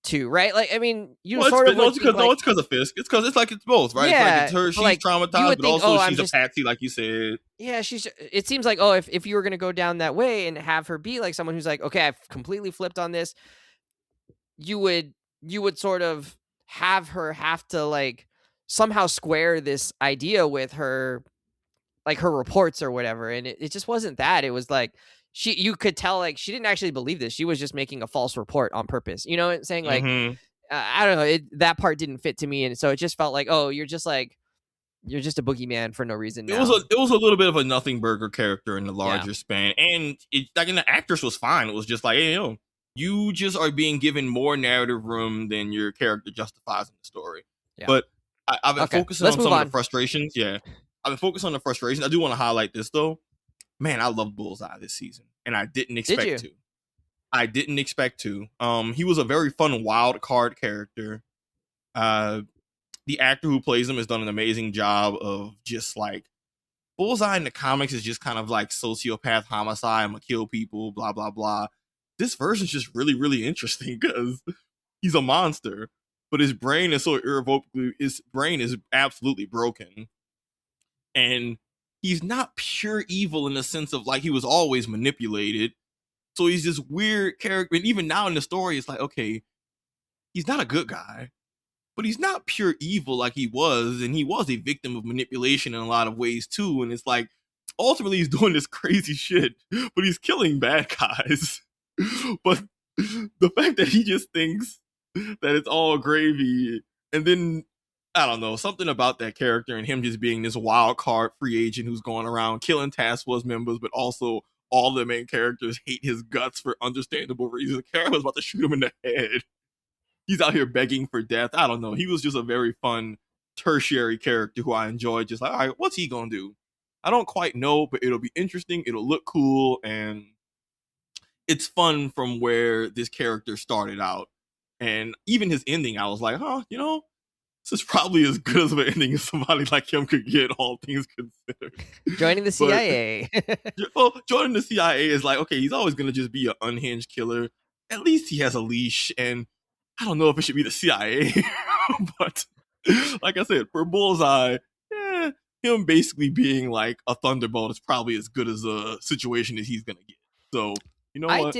[SPEAKER 1] too, right? Like, I mean, you
[SPEAKER 2] Well,
[SPEAKER 1] sort of would
[SPEAKER 2] it's
[SPEAKER 1] think like,
[SPEAKER 2] it's because of Fisk. It's because it's both, right? It's like
[SPEAKER 1] yeah,
[SPEAKER 2] it's her,
[SPEAKER 1] but
[SPEAKER 2] she's
[SPEAKER 1] like you
[SPEAKER 2] traumatized,
[SPEAKER 1] would
[SPEAKER 2] but
[SPEAKER 1] think,
[SPEAKER 2] also
[SPEAKER 1] oh, I'm
[SPEAKER 2] she's a
[SPEAKER 1] just
[SPEAKER 2] patsy, like you said.
[SPEAKER 1] yeah, she's. It seems like, oh, if you were gonna go down that way and have her be like someone who's like, okay, I've completely flipped on this, you would sort of have her have to like somehow square this idea with her, like her reports or whatever, and it just wasn't that. It was like you could tell like she didn't actually believe this. She was just making a false report on purpose. You know, saying like,
[SPEAKER 2] Mm-hmm.
[SPEAKER 1] I don't know, that part didn't fit to me, and so it just felt like, oh, you're just a boogeyman for no reason now.
[SPEAKER 2] It was a little bit of a nothing burger character in the
[SPEAKER 1] Yeah.
[SPEAKER 2] larger span, and and the actress was fine. It was just like, hey, you just are being given more narrative room than your character justifies in the story.
[SPEAKER 1] Yeah.
[SPEAKER 2] But I've been
[SPEAKER 1] Okay,
[SPEAKER 2] focusing
[SPEAKER 1] let's
[SPEAKER 2] on
[SPEAKER 1] move
[SPEAKER 2] some of
[SPEAKER 1] on.
[SPEAKER 2] the frustrations. Yeah, I've been focused on the frustrations. I do want to highlight this though. Man, I love Bullseye this season, and I didn't expect to. I didn't expect to. He was a very fun wild card character. The actor who plays him has done an amazing job of just like Bullseye in the comics is just kind of like sociopath homicide. I'm gonna kill people, blah blah blah. This version is just really really interesting because he's a monster, but his brain is so irrevocably. His brain is absolutely broken, and he's not pure evil in the sense of like he was always manipulated. So he's this weird character, and even now in the story, it's like, okay, he's not a good guy, but he's not pure evil like he was, and he was a victim of manipulation in a lot of ways too. And it's like, ultimately, he's doing this crazy shit, but he's killing bad guys. But the fact that he just thinks that it's all gravy, and then I don't know, something about that character and him just being this wild card free agent who's going around killing task force members, but also all the main characters hate his guts for understandable reasons. Kara was about to shoot him in the head. He's out here begging for death. I don't know. He was just a very fun tertiary character who I enjoyed. Just like, all right, what's he gonna do? I don't quite know, but it'll be interesting. It'll look cool, and it's fun from where this character started out. And even his ending, I was like, huh, this is probably as good as an ending as somebody like him could get, all things considered.
[SPEAKER 1] Joining the CIA.
[SPEAKER 2] Well, joining the CIA is like, okay, he's always gonna just be an unhinged killer. At least he has a leash, and I don't know if it should be the CIA, but like I said, for Bullseye, him basically being like a thunderbolt is probably as good as a situation as he's gonna get. So you know what?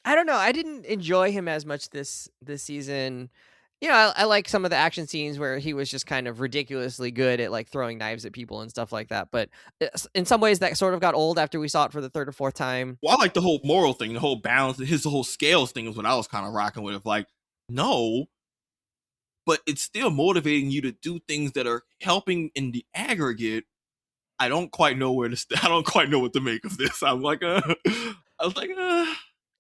[SPEAKER 1] I don't know. I didn't enjoy him as much this season. You know, I like some of the action scenes where he was just kind of ridiculously good at like throwing knives at people and stuff like that. But in some ways, that sort of got old after we saw it for the third or fourth time.
[SPEAKER 2] Well, I like the whole moral thing, the whole balance, his whole scales thing is what I was kind of rocking with. Like, no, but it's still motivating you to do things that are helping in the aggregate. I don't quite know I don't quite know what to make of this. I'm like, I was like,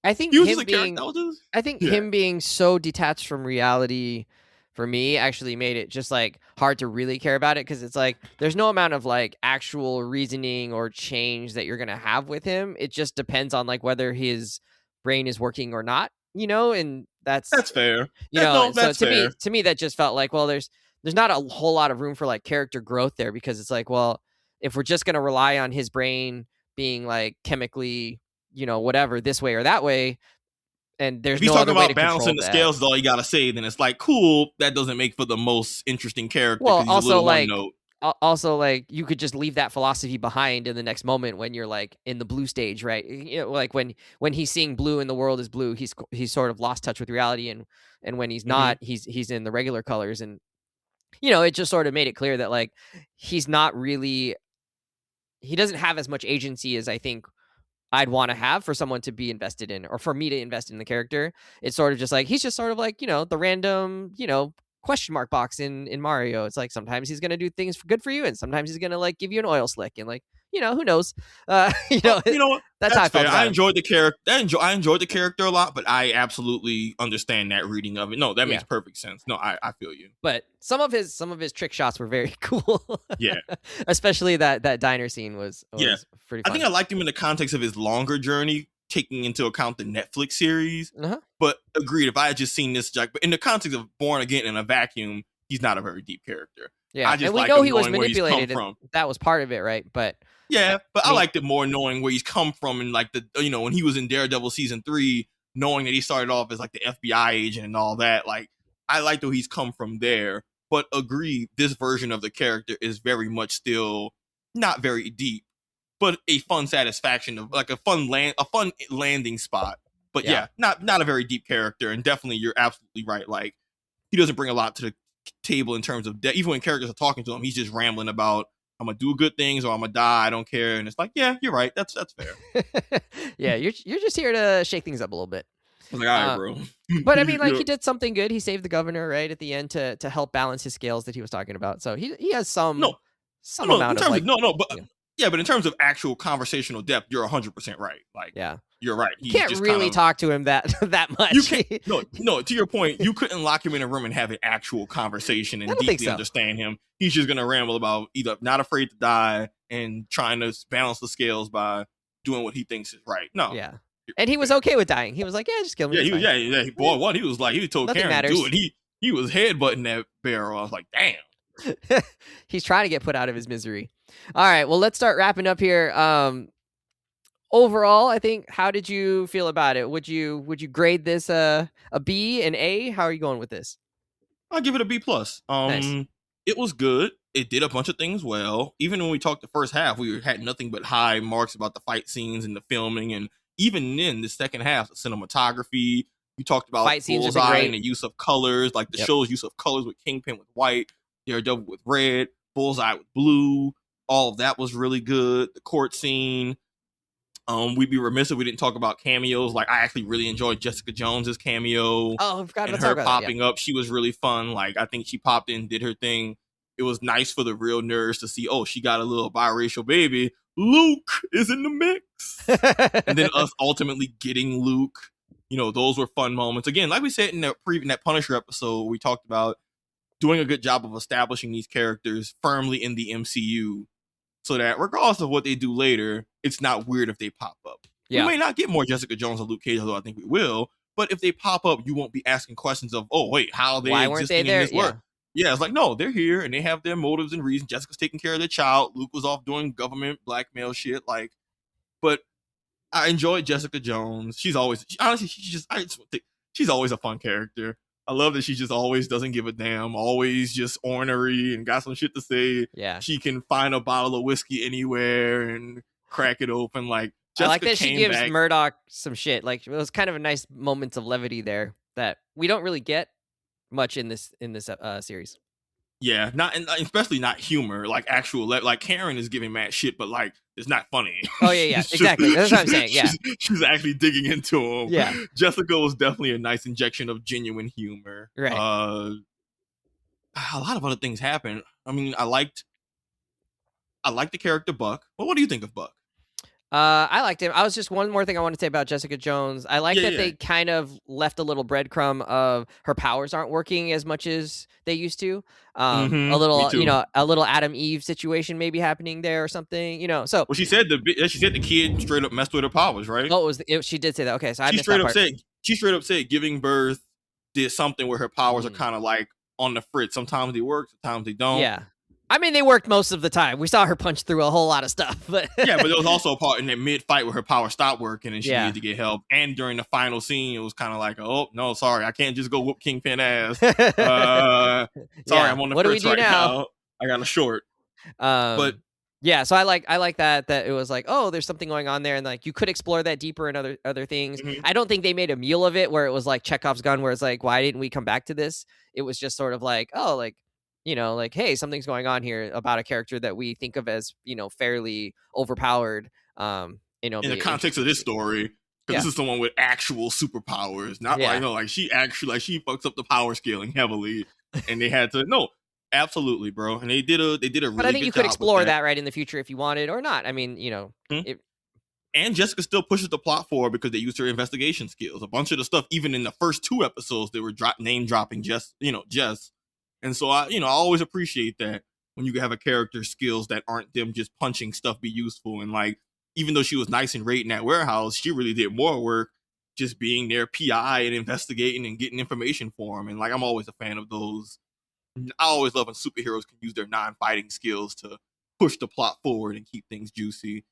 [SPEAKER 1] I think him being so detached from reality for me actually made it just like hard to really care about it, because it's like there's no amount of like actual reasoning or change that you're gonna have with him. It just depends on like whether his brain is working or not, and that's
[SPEAKER 2] fair.
[SPEAKER 1] That's fair. To me that just felt like, well, there's not a whole lot of room for like character growth there, because it's like, well, if we're just gonna rely on his brain being like chemically, whatever, this way or that way, and there's no other way to control that. If he's talking about balancing
[SPEAKER 2] the scales is all you gotta say, then it's like, cool, that doesn't make for the most interesting character.
[SPEAKER 1] Well, also like you could just leave that philosophy behind in the next moment when you're like in the blue stage, right? Like when he's seeing blue and the world is blue, he's sort of lost touch with reality, and when he's not, he's in the regular colors, and it just sort of made it clear that like he doesn't have as much agency as I think I'd want to have for someone to be invested in, or for me to invest in the character. It's sort of just like, he's just sort of like, the random, question mark box in Mario. It's like, sometimes he's going to do things good for you, and sometimes he's going to like give you an oil slick, and like, who knows? That's how I felt.
[SPEAKER 2] I enjoyed the character. I enjoyed the character a lot, but I absolutely understand that reading of it. No, that makes perfect sense. No, I feel you.
[SPEAKER 1] But some of his trick shots were very cool.
[SPEAKER 2] Yeah,
[SPEAKER 1] especially that diner scene was pretty fun.
[SPEAKER 2] I think I liked him in the context of his longer journey, taking into account the Netflix series. But agreed, if I had just seen this Jack, but in the context of Born Again in a vacuum, he's not a very deep character.
[SPEAKER 1] Yeah, and we know he was manipulated, and that was part of it, right? But
[SPEAKER 2] I liked it more knowing where he's come from, and like when he was in Daredevil season 3, knowing that he started off as like the FBI agent and all that. Like, I like that he's come from there, but agree, this version of the character is very much still not very deep, but a fun satisfaction of like a fun landing spot. But yeah, not a very deep character, and definitely you're absolutely right. Like, he doesn't bring a lot to the table in terms of even when characters are talking to him, he's just rambling about I'm gonna do good things or I'm gonna die. I don't care, and it's like, yeah, you're right. That's fair.
[SPEAKER 1] Yeah, you're just here to shake things up a little bit.
[SPEAKER 2] I was like, all right, bro.
[SPEAKER 1] But I mean, like, he did something good. He saved the governor right at the end to help balance his scales that he was talking about. So he has some amount of like
[SPEAKER 2] but in terms of actual conversational depth, you're 100% right. Like,
[SPEAKER 1] yeah,
[SPEAKER 2] you're right.
[SPEAKER 1] You can't really talk to him that much.
[SPEAKER 2] You can't. No. To your point, you couldn't lock him in a room and have an actual conversation and deeply understand him. He's just gonna ramble about either not afraid to die and trying to balance the scales by doing what he thinks is right. No.
[SPEAKER 1] Yeah. And he was okay with dying. He was like, yeah, just kill me.
[SPEAKER 2] Yeah. Boy, what he was like, he told Karen to do it. He was headbutting that barrel. I was like, damn.
[SPEAKER 1] He's trying to get put out of his misery. All right, well, let's start wrapping up here. Overall, I think, how did you feel about it? Would you grade this a B, an A? How are you going with this?
[SPEAKER 2] I'll give it a B plus. Nice. It was good. It did a bunch of things well. Even when we talked the first half, we had nothing but high marks about the fight scenes and the filming, and even in the second half, the cinematography. You talked about
[SPEAKER 1] fight scenes
[SPEAKER 2] Bullseye and the use of colors, like the show's use of colors with Kingpin with white, Daredevil with red, Bullseye with blue. All of that was really good. The court scene. We'd be remiss if we didn't talk about cameos. Like, I actually really enjoyed Jessica Jones's cameo.
[SPEAKER 1] Oh, I forgot
[SPEAKER 2] and
[SPEAKER 1] her
[SPEAKER 2] popping up. She was really fun. Like, I think she popped in, did her thing. It was nice for the real nerds to see, oh, she got a little biracial baby. Luke is in the mix. And then us ultimately getting Luke. You know, those were fun moments. Again, like we said in that Punisher episode, we talked about doing a good job of establishing these characters firmly in the MCU so that regardless of what they do later, it's not weird if they pop up. Yeah. We may not get more Jessica Jones or Luke Cage, although I think we will. But if they pop up, you won't be asking questions of, oh, wait, how are they existing in this world? Yeah, it's like, no, they're here and they have their motives and reasons. Jessica's taking care of their child. Luke was off doing government blackmail shit. Like, but I enjoyed Jessica Jones. She's always, honestly, she's always a fun character. I love that she just always doesn't give a damn, always just ornery and got some shit to say.
[SPEAKER 1] Yeah.
[SPEAKER 2] She can find a bottle of whiskey anywhere and crack it open. Like, Jessica
[SPEAKER 1] I like that she gives Murdoch some shit. Like, it was kind of a nice moments of levity there that we don't really get much in this series.
[SPEAKER 2] Yeah, especially not humor, like actual, like Karen is giving mad shit, but like it's not funny.
[SPEAKER 1] Oh yeah, exactly. That's what I'm saying. Yeah,
[SPEAKER 2] she's actually digging into him.
[SPEAKER 1] Yeah,
[SPEAKER 2] Jessica was definitely a nice injection of genuine humor.
[SPEAKER 1] Right.
[SPEAKER 2] A lot of other things happened. I mean, I liked the character Buck. Well, what do you think of Buck?
[SPEAKER 1] I liked him. I was just one more thing I want to say about Jessica Jones. I like that they kind of left a little breadcrumb of her powers aren't working as much as they used to. A little, a little Adam Eve situation maybe happening there or something. So
[SPEAKER 2] well, she said the kid straight up messed with her powers, right?
[SPEAKER 1] Oh, she did say that. Okay, so she
[SPEAKER 2] straight up said giving birth did something where her powers are kind of like on the fritz. Sometimes they work, sometimes they don't.
[SPEAKER 1] Yeah. I mean, they worked most of the time. We saw her punch through a whole lot of stuff. But
[SPEAKER 2] yeah, but there was also a part in that mid-fight where her power stopped working and she needed to get help. And during the final scene, it was kind of like, oh, no, sorry, I can't just go whoop Kingpin ass. Sorry, I'm on the fritz right now. I got a short. But
[SPEAKER 1] yeah, so I like that it was like, oh, there's something going on there, and like you could explore that deeper in other things. I don't think they made a meal of it where it was like Chekhov's gun, where it's like, why didn't we come back to this? It was just sort of like, oh, like, like, hey, something's going on here about a character that we think of as, fairly overpowered.
[SPEAKER 2] In the context of this story, because this is someone with actual superpowers, not like she actually, like, she fucks up the power scaling heavily, and they had to absolutely, bro. And they did a really good job.
[SPEAKER 1] But I think you could explore that right in the future if you wanted or not. I mean,
[SPEAKER 2] and Jessica still pushes the plot forward because they used her investigation skills. A bunch of the stuff, even in the first 2 episodes, they were name dropping Jess. And so I always appreciate that when you have a character's skills that aren't them just punching stuff be useful. And like, even though she was nice and raiding that warehouse, she really did more work just being their PI and investigating and getting information for them. And like, I'm always a fan of those. I always love when superheroes can use their non-fighting skills to push the plot forward and keep things juicy.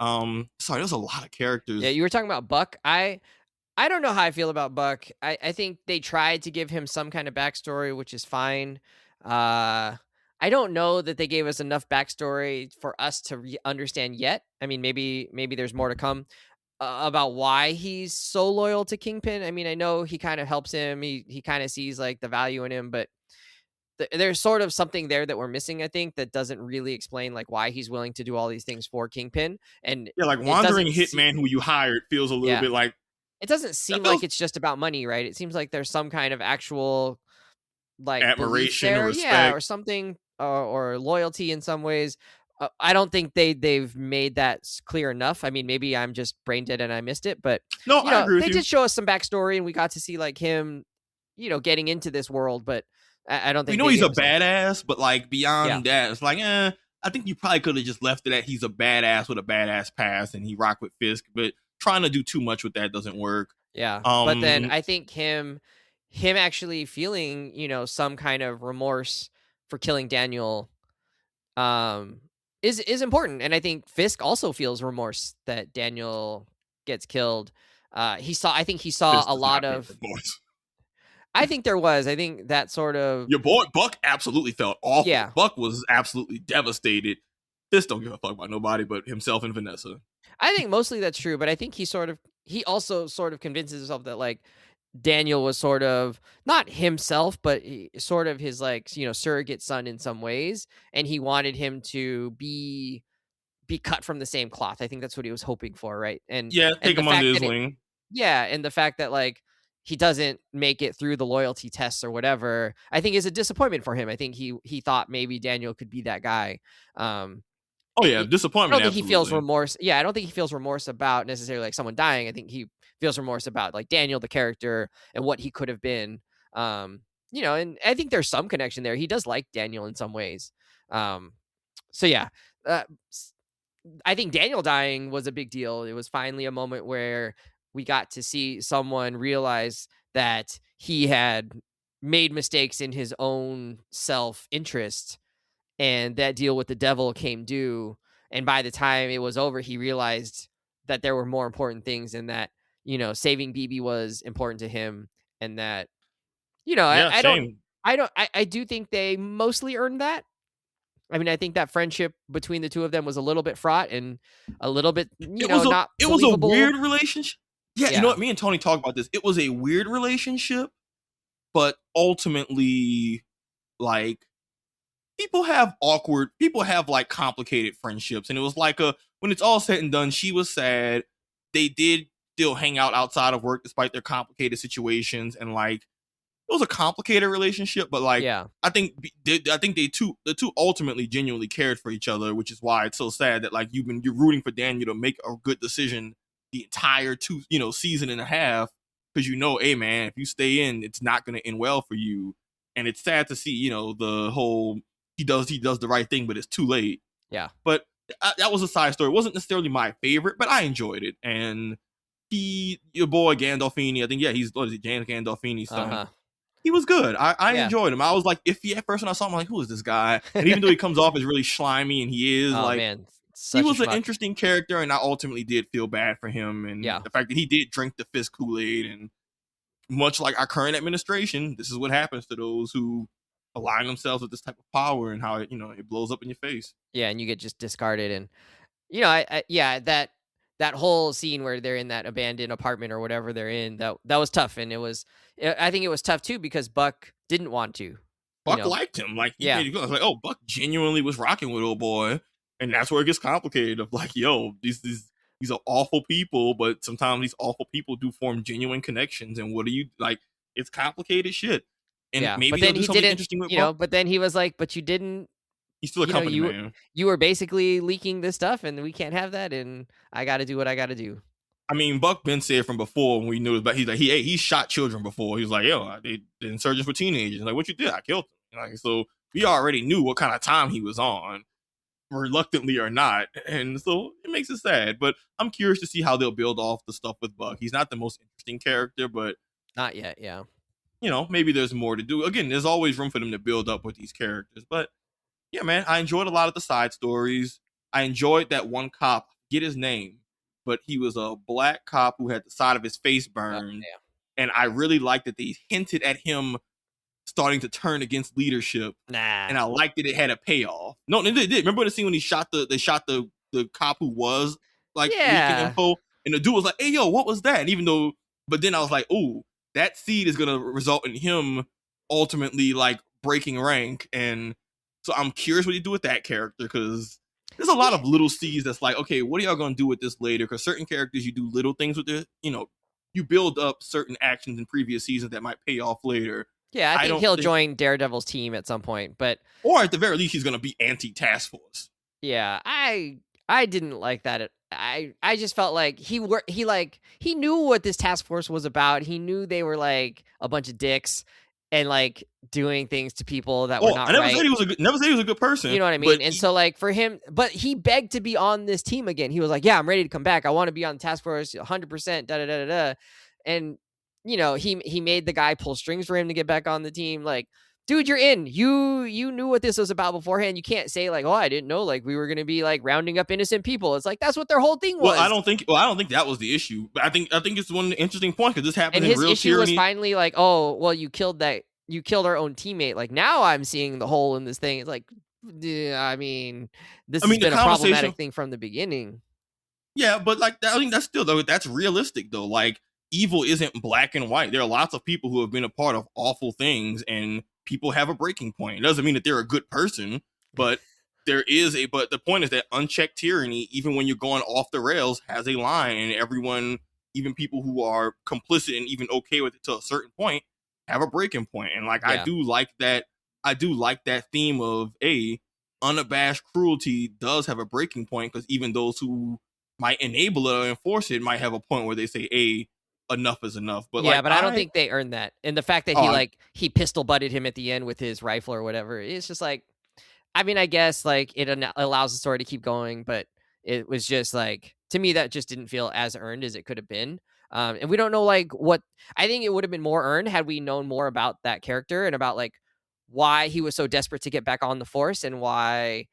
[SPEAKER 2] Sorry, there's a lot of characters.
[SPEAKER 1] Yeah, you were talking about Buck. I I don't know how I feel about Buck. I think they tried to give him some kind of backstory, which is fine. I don't know that they gave us enough backstory for us to understand yet. I mean, maybe there's more to come about why he's so loyal to Kingpin. I mean, I know he kind of helps him. He kind of sees like the value in him, but there's sort of something there that we're missing. I think that doesn't really explain like why he's willing to do all these things for Kingpin, and
[SPEAKER 2] Yeah, like
[SPEAKER 1] it
[SPEAKER 2] wandering
[SPEAKER 1] doesn't.
[SPEAKER 2] hitman who you hired feels a little
[SPEAKER 1] Yeah.
[SPEAKER 2] bit like
[SPEAKER 1] It doesn't
[SPEAKER 2] that
[SPEAKER 1] seem like
[SPEAKER 2] feels
[SPEAKER 1] it's just about money, right? It seems like there's some kind of actual like belief
[SPEAKER 2] admiration or
[SPEAKER 1] there, yeah, or
[SPEAKER 2] respect.
[SPEAKER 1] something, or loyalty in some ways. I don't think they've made that clear enough. I mean, maybe I'm just brain dead and I missed it, but
[SPEAKER 2] No, I agree with
[SPEAKER 1] they
[SPEAKER 2] you.
[SPEAKER 1] did show us some backstory and we got to see like him, getting into this world. But I don't
[SPEAKER 2] We
[SPEAKER 1] think
[SPEAKER 2] know
[SPEAKER 1] they
[SPEAKER 2] he's a
[SPEAKER 1] gave us enough.
[SPEAKER 2] badass, but like
[SPEAKER 1] Yeah,
[SPEAKER 2] beyond that, it's like, I think you probably could have just left it at he's a badass with a badass past and he rock with Fisk, but trying to do too much with that doesn't work.
[SPEAKER 1] yeah. But then
[SPEAKER 2] Um,
[SPEAKER 1] I think him actually feeling some kind of remorse for killing Daniel um is important, and I think Fisk also feels remorse that Daniel gets killed. I think he saw
[SPEAKER 2] this
[SPEAKER 1] a
[SPEAKER 2] does
[SPEAKER 1] lot
[SPEAKER 2] not feel
[SPEAKER 1] of.
[SPEAKER 2] remorse.
[SPEAKER 1] I think there was. I think that sort of.
[SPEAKER 2] Your boy Buck absolutely felt awful.
[SPEAKER 1] Yeah,
[SPEAKER 2] Buck was absolutely devastated. This don't give a fuck about nobody but himself and Vanessa.
[SPEAKER 1] I think mostly that's true, but I think he also sort of convinces himself that like Daniel was sort of not himself, but sort of his like surrogate son in some ways, and he wanted him to be cut from the same cloth. I think that's what he was hoping for, right? And
[SPEAKER 2] Yeah, take
[SPEAKER 1] the
[SPEAKER 2] him under
[SPEAKER 1] fact
[SPEAKER 2] his
[SPEAKER 1] that
[SPEAKER 2] wing.
[SPEAKER 1] yeah, and the fact that like he doesn't make it through the loyalty tests or whatever, I think is a disappointment for him. I think he thought maybe Daniel could be that guy. Um,
[SPEAKER 2] Oh
[SPEAKER 1] it,
[SPEAKER 2] yeah,
[SPEAKER 1] it- I
[SPEAKER 2] disappointment,
[SPEAKER 1] don't think he feels
[SPEAKER 2] absolutely.
[SPEAKER 1] remorse. Yeah, I don't think he feels remorse about necessarily like someone dying. I think he feels remorse about like Daniel, the character, and what he could have been. And I think there's some connection there. He does like Daniel in some ways. Um, so yeah, uh, I think Daniel dying was a big deal. It was finally a moment where we got to see someone realize that he had made mistakes in his own self interest, and that deal with the devil came due. And by the time it was over, he realized that there were more important things, and that saving BB was important to him, and that
[SPEAKER 2] Yeah, same.
[SPEAKER 1] I do think they mostly earned that. I mean, I think that friendship between the two of them was a little bit fraught and a little bit, not
[SPEAKER 2] It was a
[SPEAKER 1] believable.
[SPEAKER 2] weird relationship. Yeah, you know
[SPEAKER 1] Yeah.
[SPEAKER 2] what? Me and Tony talked about this. It was a weird relationship, but ultimately, like people have like complicated friendships, and it was like a when it's all said and done, she was sad. They did still hang out outside of work despite their complicated situations, and like it was a complicated relationship, but like
[SPEAKER 1] Yeah.
[SPEAKER 2] I think the two ultimately genuinely cared for each other, which is why it's so sad that like you're rooting for Daniel to make a good decision the entire season and a half because hey man, if you stay in, it's not going to end well for you, and it's sad to see the whole he does the right thing, but it's too late.
[SPEAKER 1] Yeah.
[SPEAKER 2] But that was a side story. It wasn't necessarily my favorite, but I enjoyed it, and your boy Gandolfini, I think he's what is it, James Gandolfini's son.
[SPEAKER 1] Uh-huh.
[SPEAKER 2] He was good. I
[SPEAKER 1] Yeah.
[SPEAKER 2] enjoyed him. I was like iffy at first when I saw him. I'm like, who is this guy? And even though he comes off as really slimy, and he is
[SPEAKER 1] Oh
[SPEAKER 2] like,
[SPEAKER 1] man,
[SPEAKER 2] he
[SPEAKER 1] such a
[SPEAKER 2] was an
[SPEAKER 1] schmuck.
[SPEAKER 2] interesting character, and I ultimately did feel bad for him, and
[SPEAKER 1] Yeah.
[SPEAKER 2] the fact that he did drink the Fisk Kool-Aid, and much like our current administration, this is what happens to those who align themselves with this type of power, and how it blows up in your face.
[SPEAKER 1] Yeah, and you get just discarded, and yeah, that whole scene where they're in that abandoned apartment or whatever they're in, that was tough, and I think it was tough too because Buck didn't want to, you
[SPEAKER 2] Buck
[SPEAKER 1] know.
[SPEAKER 2] liked him. Like he
[SPEAKER 1] Yeah.
[SPEAKER 2] made it go. I was like, oh, Buck genuinely was rocking with old boy, and that's where it gets complicated. Of like, yo, these are awful people, but sometimes these awful people do form genuine connections. And what do you like? It's complicated shit. And
[SPEAKER 1] Yeah. But
[SPEAKER 2] maybe they'll
[SPEAKER 1] then
[SPEAKER 2] do
[SPEAKER 1] he
[SPEAKER 2] something
[SPEAKER 1] didn't,
[SPEAKER 2] interesting with Buck.
[SPEAKER 1] but then he was like, "But you didn't,
[SPEAKER 2] He's still a company man.
[SPEAKER 1] you were basically leaking this stuff and we can't have that and I got to do what I got to do."
[SPEAKER 2] I mean, Buck been said from before when we knew about. He's like he shot children before. He was like, yo, the insurgents were teenagers. Like, what you did? I killed them. Like, so we already knew what kind of time he was on, reluctantly or not, and so it makes it sad. But I'm curious to see how they'll build off the stuff with Buck. He's not the most interesting character, but
[SPEAKER 1] Not yet, yeah.
[SPEAKER 2] maybe there's more to do. Again, there's always room for them to build up with these characters. But yeah, man, I enjoyed a lot of the side stories. I enjoyed that one cop, get his name, but he was a black cop who had the side of his face
[SPEAKER 1] Oh,
[SPEAKER 2] burned. And I really liked that they hinted at him starting to turn against leadership.
[SPEAKER 1] nah.
[SPEAKER 2] And I liked that it had a payoff. No, they did. Remember the scene when they shot the cop who was like leaking
[SPEAKER 1] Yeah.
[SPEAKER 2] info, and the dude was like, "Hey, yo, what was that?" And even though, but then I was like, "Oh, that seed is gonna result in him ultimately like breaking rank." And so I'm curious what you do with that character, because there's a lot of little seeds that's like, okay, what are y'all gonna do with this later? Because certain characters, you do little things with it, you build up certain actions in previous seasons that might pay off later.
[SPEAKER 1] Yeah, I think
[SPEAKER 2] don't
[SPEAKER 1] he'll
[SPEAKER 2] think,
[SPEAKER 1] join Daredevil's team at some point, but
[SPEAKER 2] or at the very least, he's gonna be anti-task force.
[SPEAKER 1] yeah, I didn't like that. I just felt like he knew what this task force was about. He knew they were like a bunch of dicks and like doing things to people that were not
[SPEAKER 2] I never
[SPEAKER 1] right.
[SPEAKER 2] said he was a good person.
[SPEAKER 1] You know what I mean? And so like for him, but he begged to be on this team again. He was like, "Yeah, I'm ready to come back. I want to be on the task force 100%." Da da da da da. And he made the guy pull strings for him to get back on the team. Like, dude, you're in. You knew what this was about beforehand. You can't say like, "Oh, I didn't know like we were going to be like rounding up innocent people." It's like that's what their whole thing was.
[SPEAKER 2] Well, I don't think that was the issue. But I think it's one interesting point, because this happened
[SPEAKER 1] and
[SPEAKER 2] in real
[SPEAKER 1] his issue
[SPEAKER 2] tyranny.
[SPEAKER 1] was finally like, "Oh, well, you killed our own teammate." Like now I'm seeing the hole in this thing. It's like, I mean, this has been a problematic thing from the beginning.
[SPEAKER 2] Yeah, but like I think that's realistic though. Like evil isn't black and white. There are lots of people who have been a part of awful things, and people have a breaking point. It doesn't mean that they're a good person, but but the point is that unchecked tyranny, even when you're going off the rails, has a line, and everyone, even people who are complicit and even okay with it to a certain point, have a breaking point. And like
[SPEAKER 1] Yeah.
[SPEAKER 2] I do like that theme of unabashed cruelty does have a breaking point, because even those who might enable it or enforce it might have a point where they say, enough is enough. But
[SPEAKER 1] yeah, but I don't think they earned that. And the fact that he pistol butted him at the end with his rifle or whatever, it's just like, I mean, I guess like it allows the story to keep going, but it was just like, to me, that just didn't feel as earned as it could have been. And we don't know like what, I think it would have been more earned had we known more about that character and about like why he was so desperate to get back on the force and why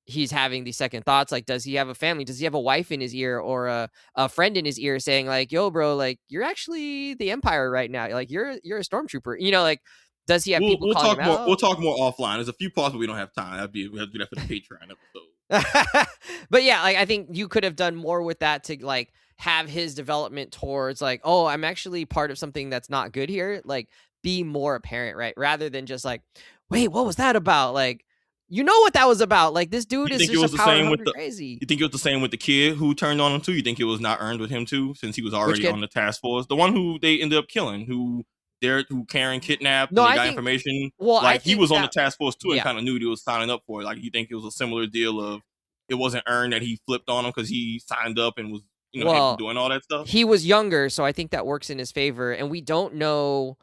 [SPEAKER 1] he's having these second thoughts. Like, does he have a family? Does he have a wife in his ear or a friend in his ear saying like, "Yo, bro, like you're actually the Empire right now. Like you're a stormtrooper." Like, does he have people calling him out?
[SPEAKER 2] We'll talk more offline. There's a few parts, but we don't have time. We have to do that for the Patreon episode.
[SPEAKER 1] But yeah, like I think you could have done more with that to like have his development towards like, oh, I'm actually part of something that's not good here. Like, be more apparent, right? Rather than just like, wait, what was that about? Like, you know what that was about? Like this dude is just a power hungry crazy.
[SPEAKER 2] You think it was the same with the kid who turned on him too? You think it was not earned with him too, since he was already on the task force? The one who they ended up killing, who Karen kidnapped, and they got information.
[SPEAKER 1] Well,
[SPEAKER 2] like he was on the task force too, and kind of knew what he was signing up for. Like you think it was a similar deal of it wasn't earned that he flipped on him because he signed up and was doing all that stuff.
[SPEAKER 1] He was younger, so I think that works in his favor, and we don't know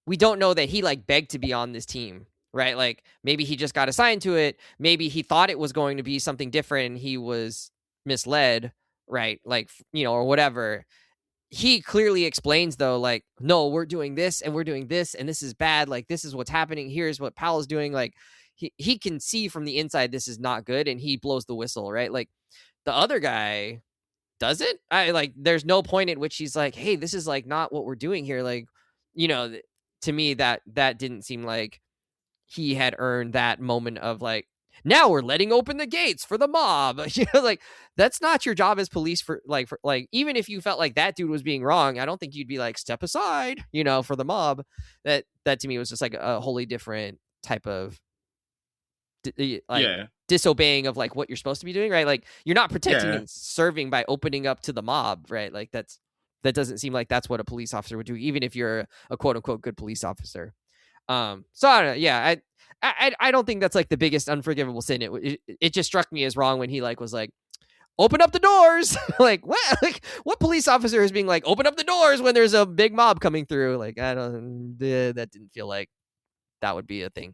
[SPEAKER 1] that he like begged to be on this team. Right? Like maybe he just got assigned to it. Maybe he thought it was going to be something different and he was misled, right? Like, or whatever. He clearly explains though, like, no, we're doing this and we're doing this and this is bad. Like, this is what's happening. Here's what Powell's doing. Like, he can see from the inside this is not good and he blows the whistle, right? Like the other guy doesn't. There's no point at which he's like, hey, this is like not what we're doing here. Like, to me that didn't seem like he had earned that moment of like, now we're letting open the gates for the mob. Like that's not your job as police for even if you felt like that dude was being wrong, I don't think you'd be like, step aside, for the mob. That to me was just like a wholly different type of disobeying of like what you're supposed to be doing, right? Like you're not protecting and serving by opening up to the mob, right? Like that doesn't seem like that's what a police officer would do, even if you're a quote unquote good police officer. So I don't know. Yeah, I don't think that's like the biggest unforgivable sin. It just struck me as wrong when he like was like, open up the doors. Like what? Like what police officer is being like, open up the doors when there's a big mob coming through? Like that didn't feel like that would be a thing.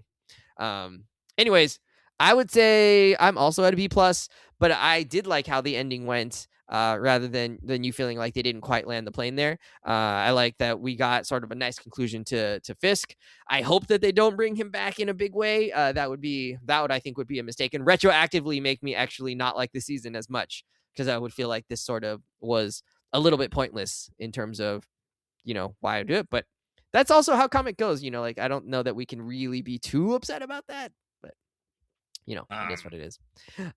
[SPEAKER 1] Anyways, I would say I'm also at a B+, but I did like how the ending went. Rather than you feeling like they didn't quite land the plane there. I like that we got sort of a nice conclusion to Fisk. I hope that they don't bring him back in a big way. That would I think would be a mistake and retroactively make me actually not like the season as much because I would feel like this sort of was a little bit pointless in terms of, why I do it. But that's also how comic goes. Like I don't know that we can really be too upset about that, but it is what it is.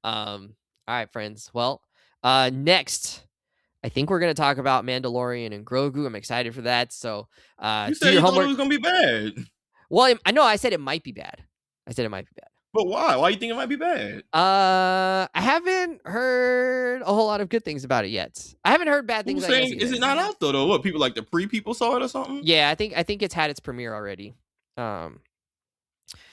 [SPEAKER 1] All right, friends. Well, next, I think we're gonna talk about Mandalorian and Grogu. I'm excited for that. So,
[SPEAKER 2] You
[SPEAKER 1] do
[SPEAKER 2] said
[SPEAKER 1] your
[SPEAKER 2] you thought it
[SPEAKER 1] homework.
[SPEAKER 2] was gonna be bad.
[SPEAKER 1] Well, I know I said it might be bad. I said it might be bad.
[SPEAKER 2] But why? Why you think it might be bad?
[SPEAKER 1] I haven't heard a whole lot of good things about it yet. I haven't heard bad things.
[SPEAKER 2] Who's saying is it not out though? What people like the people saw it or something?
[SPEAKER 1] Yeah, I think it's had its premiere already.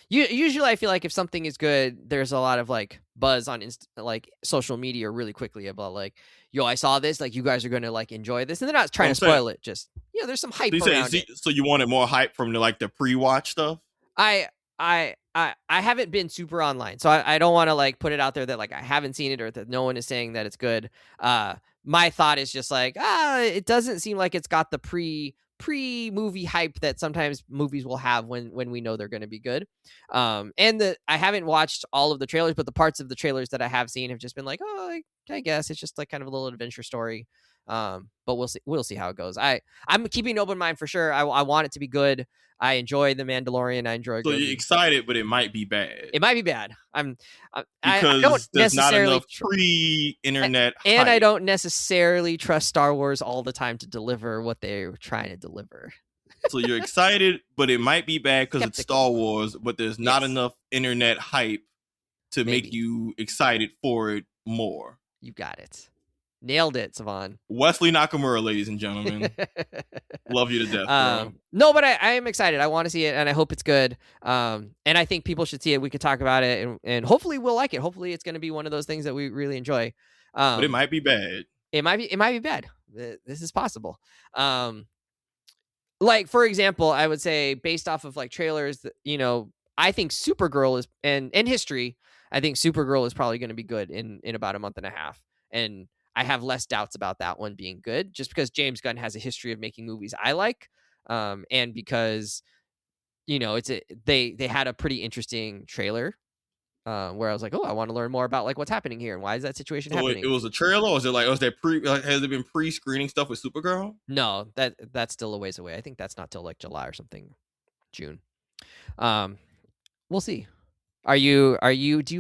[SPEAKER 1] Usually I feel like if something is good, there's a lot of like buzz on like social media really quickly about like, yo, I saw this, like you guys are gonna like enjoy this, and they're not trying to spoil it. Just there's some hype around it.
[SPEAKER 2] So you wanted more hype from the pre-watch stuff?
[SPEAKER 1] I haven't been super online, so I don't want to like put it out there that like I haven't seen it or that no one is saying that it's good. My thought is just like, it doesn't seem like it's got the pre-movie hype that sometimes movies will have when we know they're going to be good. And I haven't watched all of the trailers, but the parts of the trailers that I have seen have just been like, oh, I guess it's just like kind of a little adventure story. But we'll see how it goes. I'm keeping an open mind for sure. I want it to be good. I enjoy The Mandalorian. I enjoy.
[SPEAKER 2] So you're excited, but it might be bad.
[SPEAKER 1] It might be bad. Because
[SPEAKER 2] I don't there's not enough pre-internet
[SPEAKER 1] and
[SPEAKER 2] hype.
[SPEAKER 1] I don't necessarily trust Star Wars all the time to deliver what they're trying to deliver.
[SPEAKER 2] So you're excited, but it might be bad because it's Star Wars, but there's not enough internet hype to make you excited for it more.
[SPEAKER 1] You got it. Nailed it, Savon.
[SPEAKER 2] Wesley Nakamura, ladies and gentlemen. Love you to death, bro.
[SPEAKER 1] No, but I am excited. I want to see it, and I hope it's good. And I think people should see it. We could talk about it, and hopefully we'll like it. Hopefully it's going to be one of those things that we really enjoy.
[SPEAKER 2] But it might be bad.
[SPEAKER 1] It might be bad. This is possible. Like, for example, I would say based off of like trailers, I think Supergirl is, and in history, I think Supergirl is probably going to be good in about a month and a half. And I have less doubts about that one being good, just because James Gunn has a history of making movies I like, and because they had a pretty interesting trailer where I was like, oh, I want to learn more about like what's happening here and why is that situation happening.
[SPEAKER 2] It was a trailer, or is it like has it been pre-screening stuff with Supergirl?
[SPEAKER 1] No, that's still a ways away. I think that's not till like July or something, June. We'll see. Do you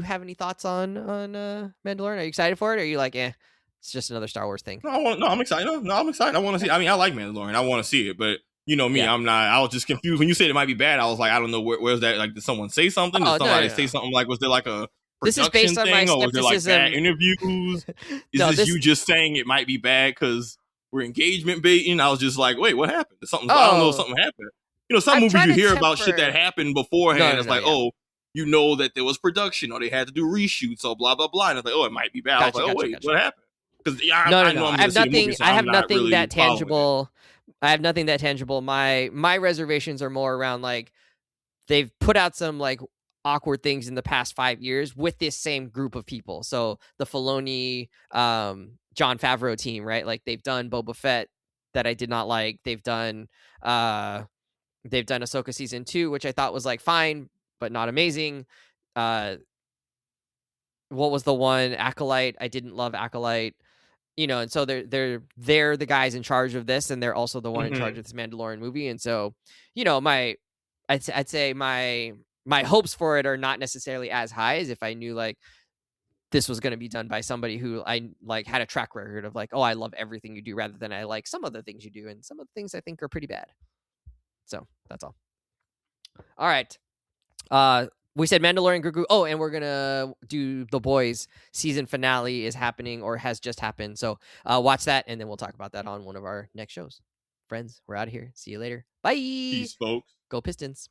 [SPEAKER 1] have any thoughts on Mandalorian? Are you excited for it? Or are you like, it's just another Star Wars thing?
[SPEAKER 2] I'm excited. I'm excited. I want to see. I mean, I like Mandalorian. I want to see it, but you know me, I'm not. I was just confused when you said it might be bad. I was like, I don't know where's that. Like, did someone say something? Did somebody say something? Like, was there like a production thing, or was there like bad interviews? Is this you just saying it might be bad because we're engagement baiting? I was just like, wait, what happened? I don't know if something happened. Some movies you hear about shit that happened beforehand. It's like, you know that there was production or they had to do reshoots or blah blah blah. And it's like, oh, it might be bad. I was like, wait, what happened? Because I know I'm
[SPEAKER 1] I have nothing.
[SPEAKER 2] Movie, so
[SPEAKER 1] I have nothing
[SPEAKER 2] really
[SPEAKER 1] that tangible. I have nothing that tangible. My reservations are more around like they've put out some like awkward things in the past 5 years with this same group of people. So the Filoni, Jon Favreau team, right? Like they've done Boba Fett that I did not like. They've done Ahsoka season 2, which I thought was like fine but not amazing. What was the one? Acolyte. I didn't love Acolyte. And so they're the guys in charge of this, and they're also the one in charge of this Mandalorian movie. And so, I'd say my hopes for it are not necessarily as high as if I knew like this was going to be done by somebody who I like had a track record of like, oh, I love everything you do, rather than I like some of the things you do, and some of the things I think are pretty bad. So that's all. All right. We said Mandalorian, Grogu. Oh, and we're gonna do The Boys season finale is happening or has just happened. So watch that, and then we'll talk about that on one of our next shows. Friends, we're out of here. See you later. Bye.
[SPEAKER 2] Peace, folks.
[SPEAKER 1] Go Pistons.